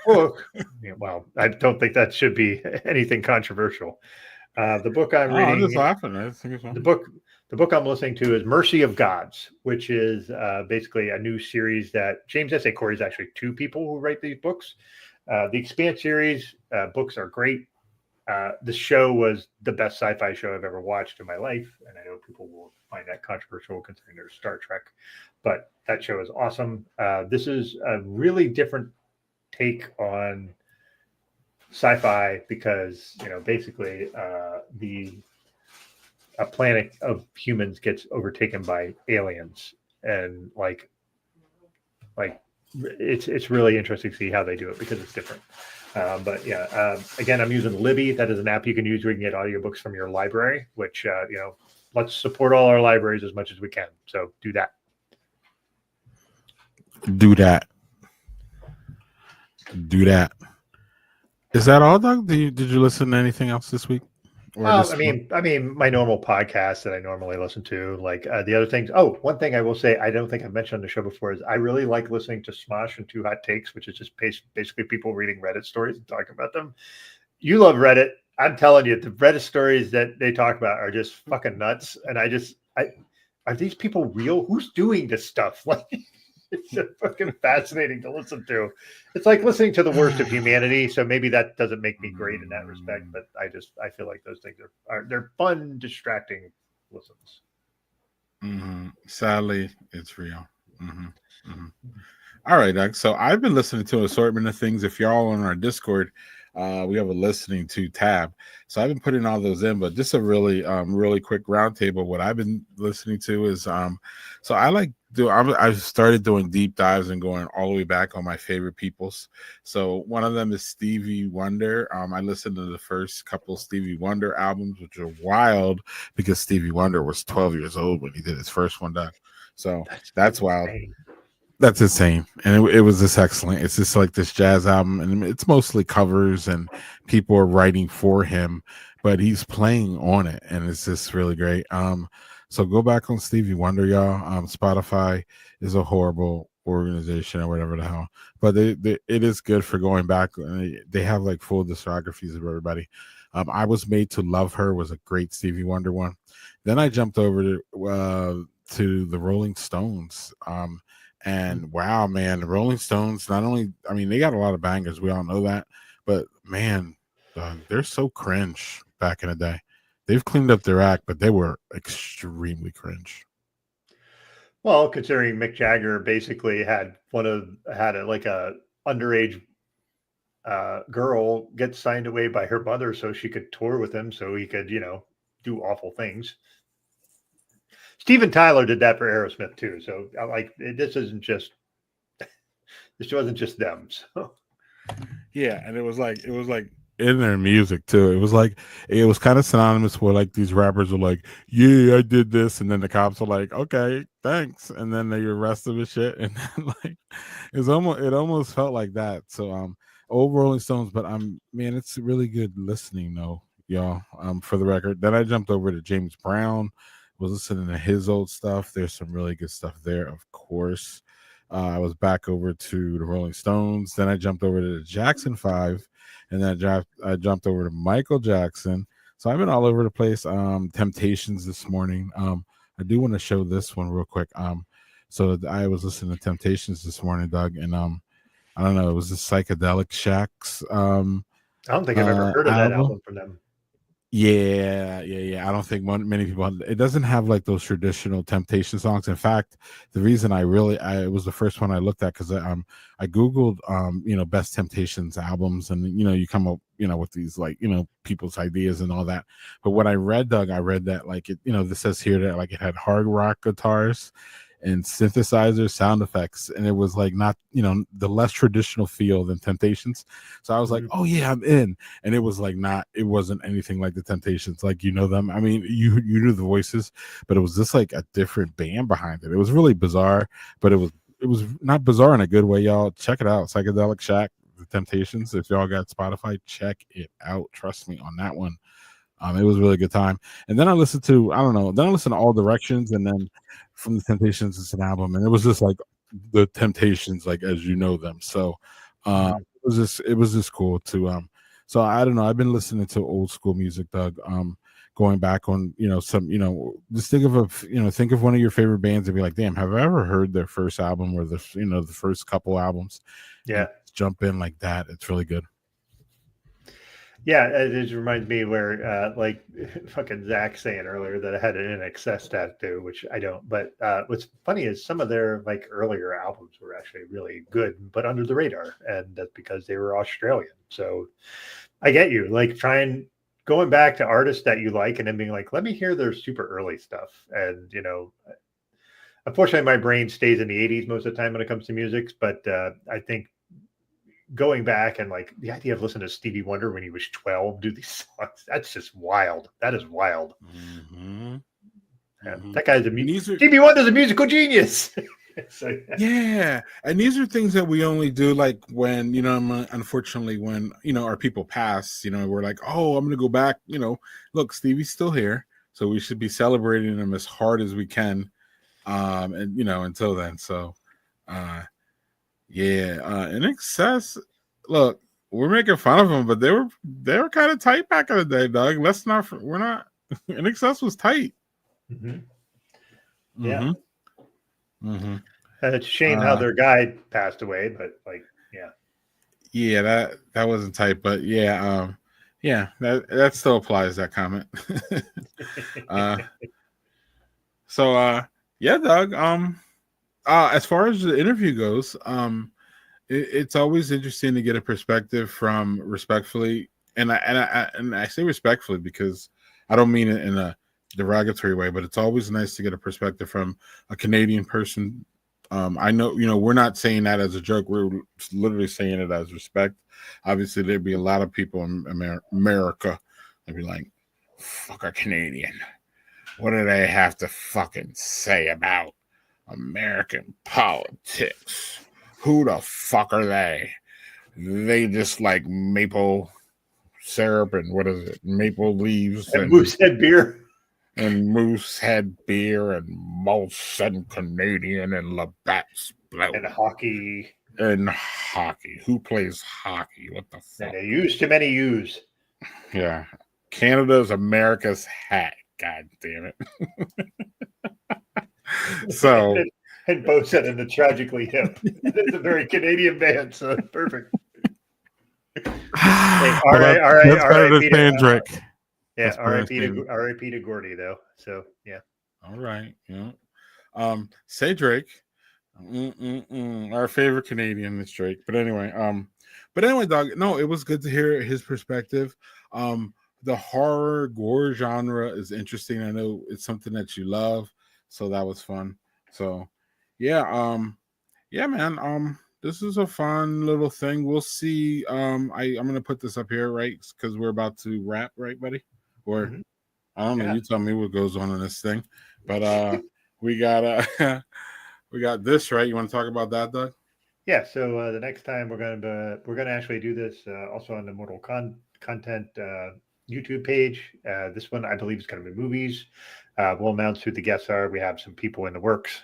book, well, I don't think that should be anything controversial. The book I'm reading, I'm just laughing. I think it's the book I'm listening to is Mercy of Gods, which is basically a new series that James S.A. Corey is actually two people who write these books. The Expanse series books are great. The show was the best sci-fi show I've ever watched in my life, and I know people will find that controversial considering there's Star Trek, but that show is awesome. This is a really different take on sci-fi because basically a planet of humans gets overtaken by aliens, and like it's really interesting to see how they do it because it's different. But yeah, again, I'm using Libby. That is an app you can use where you can get audiobooks from your library, which let's support all our libraries as much as we can. So do that. Is that all, Doug? Did you listen to anything else this week? Well, I mean, my normal podcast that I normally listen to, like the other things. Oh, one thing I will say, I don't think I've mentioned on the show before, is I really like listening to Smosh and Two Hot Takes, which is just basically people reading Reddit stories and talking about them. You love Reddit. I'm telling you, the Reddit stories that they talk about are just fucking nuts. And are these people real? Who's doing this stuff? Like, it's just fucking fascinating to listen to. It's like listening to the worst of humanity. So maybe that doesn't make me great in that respect, but I feel like those things they're fun, distracting listens. Mm-hmm. Sadly, it's real. Mm-hmm. Mm-hmm. All right, Doug. So I've been listening to an assortment of things. If you're all on our Discord, we have a listening to tab. So I've been putting all those in, but just a really quick roundtable. What I've been listening to is so I've started doing deep dives and going all the way back on my favorite peoples. So one of them is Stevie Wonder. I listened to the first couple Stevie Wonder albums, which are wild because Stevie Wonder was 12 years old when he did his first one, Doug. So that's wild. That's insane. And it was just excellent. It's just like this jazz album, and it's mostly covers and people are writing for him, but he's playing on it, and it's just really great. So go back on Stevie Wonder, y'all. Spotify is a horrible organization or whatever the hell, but it is good for going back. They have like full discographies of everybody. I Was Made to Love Her was a great Stevie Wonder one. Then I jumped over to the Rolling Stones. And wow, man, the Rolling Stones, not only, I mean, they got a lot of bangers. We all know that. But man, they're so cringe back in the day. They've cleaned up their act, but they were extremely cringe. Well, considering Mick Jagger basically had a underage girl get signed away by her mother so she could tour with him so he could, do awful things. Steven Tyler did that for Aerosmith too. So this wasn't just them. So yeah, and it was like in their music too. It was kind of synonymous with like these rappers were like, yeah, I did this, and then the cops were like, okay, thanks, and then they arrested and shit, and then like it almost felt like that. So old Rolling Stones, but man, it's really good listening though, y'all. For the record, then I jumped over to James Brown. Was listening to his old stuff. There's some really good stuff there, of course. I was back over to the Rolling Stones. Then I jumped over to the Jackson 5, and then I jumped over to Michael Jackson. So I've been all over the place. Temptations this morning. I do want to show this one real quick. So I was listening to Temptations this morning, Doug, and I don't know. It was the Psychedelic Shacks. I don't think I've ever heard of that album from them. Yeah. I don't think many people. It doesn't have like those traditional Temptation songs. In fact, the reason it was the first one I looked at because I googled best Temptations albums, and you come up with these like people's ideas and all that. But what I read, Doug, that like it this says here that like it had hard rock guitars and synthesizer sound effects, and it was like not the less traditional feel than Temptations. So I was like, oh yeah, I'm in. And it was like it wasn't anything like the Temptations, like them. I mean, you knew the voices, but it was just like a different band behind it. It was really bizarre, but it not bizarre in a good way, y'all. Check it out. Psychedelic Shack, The Temptations. If y'all got Spotify, check it out. Trust me on that one. It was a really good time. And then I listened to All Directions, and then from The Temptations, it's an album, and it was just like The Temptations, like as you know them. So it was just cool to so I don't know. I've been listening to old school music, Doug. Going back on, just think of one of your favorite bands and be like, damn, have I ever heard their first album or the first couple albums? Yeah. And jump in like that. It's really good. Yeah, it just reminds me where, like fucking Zach saying earlier that I had an NXS tattoo, which I don't. But what's funny is some of their like earlier albums were actually really good, but under the radar, and that's because they were Australian. So I get you, like going back to artists that you like, and then being like, let me hear their super early stuff. And unfortunately, my brain stays in the '80s most of the time when it comes to music. But I think going back and like the idea of listening to Stevie Wonder when he was 12 do these songs, that's just wild. That is wild. That guy's Stevie Wonder's a musical genius. So, yeah, and these are things that we only do like when unfortunately when our people pass, we're like, oh, I'm gonna go back, look, Stevie's still here, so we should be celebrating him as hard as we can, and until then. So in excess, look, we're making fun of them, but they were kind of tight back in the day, Doug. We're not in excess was tight. Yeah. It's a shame how their guy passed away, but like, that wasn't tight, but that still applies, that comment. Doug, as far as the interview goes, it's always interesting to get a perspective from respectfully, and I say respectfully because I don't mean it in a derogatory way, but it's always nice to get a perspective from a Canadian person. I know, we're not saying that as a joke. We're literally saying it as respect. Obviously, there'd be a lot of people in America that'd be like, fuck a Canadian. What do they have to fucking say about American politics? Who the fuck are they? They just like maple syrup and what is it? Maple leaves and Moosehead beer. And Moosehead beer and Molson Canadian and Labatt's Blue. And hockey. And hockey. Who plays hockey? What the fuck? And they use too many U's. Yeah. Canada's America's hat. God damn it. So. And Beau said in the Tragically Hip. It's a very Canadian band, so perfect. Hey, all right. Drake. Yeah, R.I.P. to Gordy though. So yeah. All right. Yeah. Say Drake. Our favorite Canadian is Drake. But anyway, Doug. No, it was good to hear his perspective. The horror gore genre is interesting. I know it's something that you love, so that was fun. So man. This is a fun little thing. We'll see. I'm gonna put this up here, right? Because we're about to wrap, right, buddy? Or I don't know. You tell me what goes on in this thing. But we got this, right? You want to talk about that, Doug? Yeah. So the next time we're gonna actually do this also on the Mortal Content YouTube page. This one I believe is going to be movies. We'll announce who the guests are. We have some people in the works.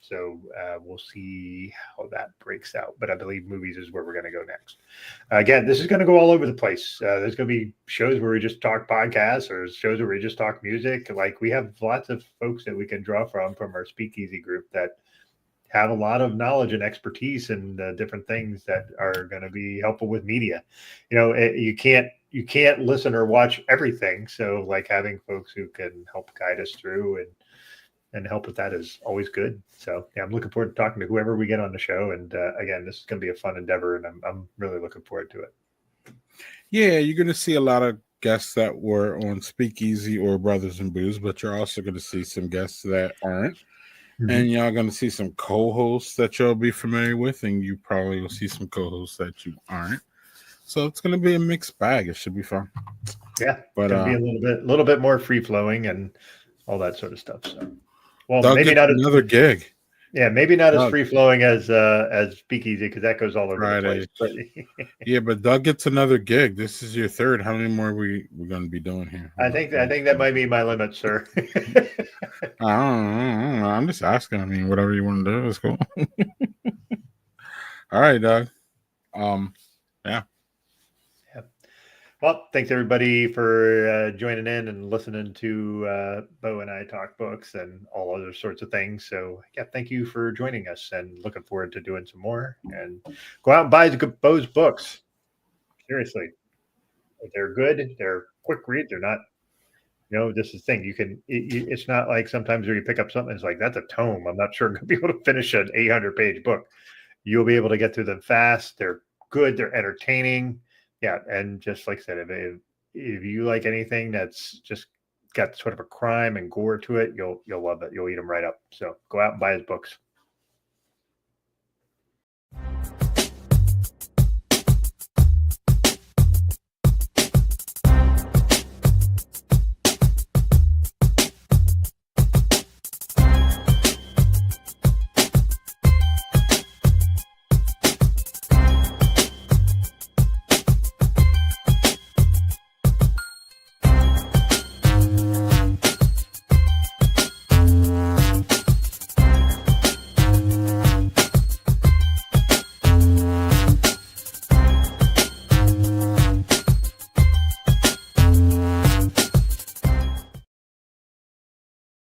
So we'll see how that breaks out. But I believe movies is where we're going to go next. Again, this is going to go all over the place. There's going to be shows where we just talk podcasts or shows where we just talk music. Like we have lots of folks that we can draw from our speakeasy group that have a lot of knowledge and expertise in different things that are going to be helpful with media. You can't listen or watch everything. So like having folks who can help guide us through and help with that is always good. So yeah, I'm looking forward to talking to whoever we get on the show. And again, this is going to be a fun endeavor, and I'm really looking forward to it. Yeah, you're going to see a lot of guests that were on Speakeasy or Brothers and Booze, but you're also going to see some guests that aren't. Mm-hmm. And y'all going to see some co-hosts that you'll be familiar with, and you probably will see some co-hosts that you aren't. So it's going to be a mixed bag. It should be fun. Yeah, but it'll be a little bit more free flowing and all that sort of stuff. So, well, Doug, maybe not another gig. Yeah, maybe not as Doug, free flowing as Speakeasy, because that goes all over Friday. the place. But Yeah, but Doug gets another gig. This is your third. How many more we're going to be doing here? I think that might be my limit, sir. I don't know. I'm just asking. I mean, whatever you want to do is cool. All right, Doug. Yeah. Well, thanks everybody for joining in and listening to Beau and I talk books and all other sorts of things. So yeah, thank you for joining us, and looking forward to doing some more. And go out and buy Beau's books. Seriously, they're good. They're quick read. They're not. This is the thing. You can. It's not like sometimes where you pick up something. It's like, that's a tome. I'm not sure I'm going to be able to finish an 800-page book. You'll be able to get through them fast. They're good. They're entertaining. Yeah, and just like I said, if you like anything that's just got sort of a crime and gore to it, you'll love it. You'll eat them right up. So go out and buy his books.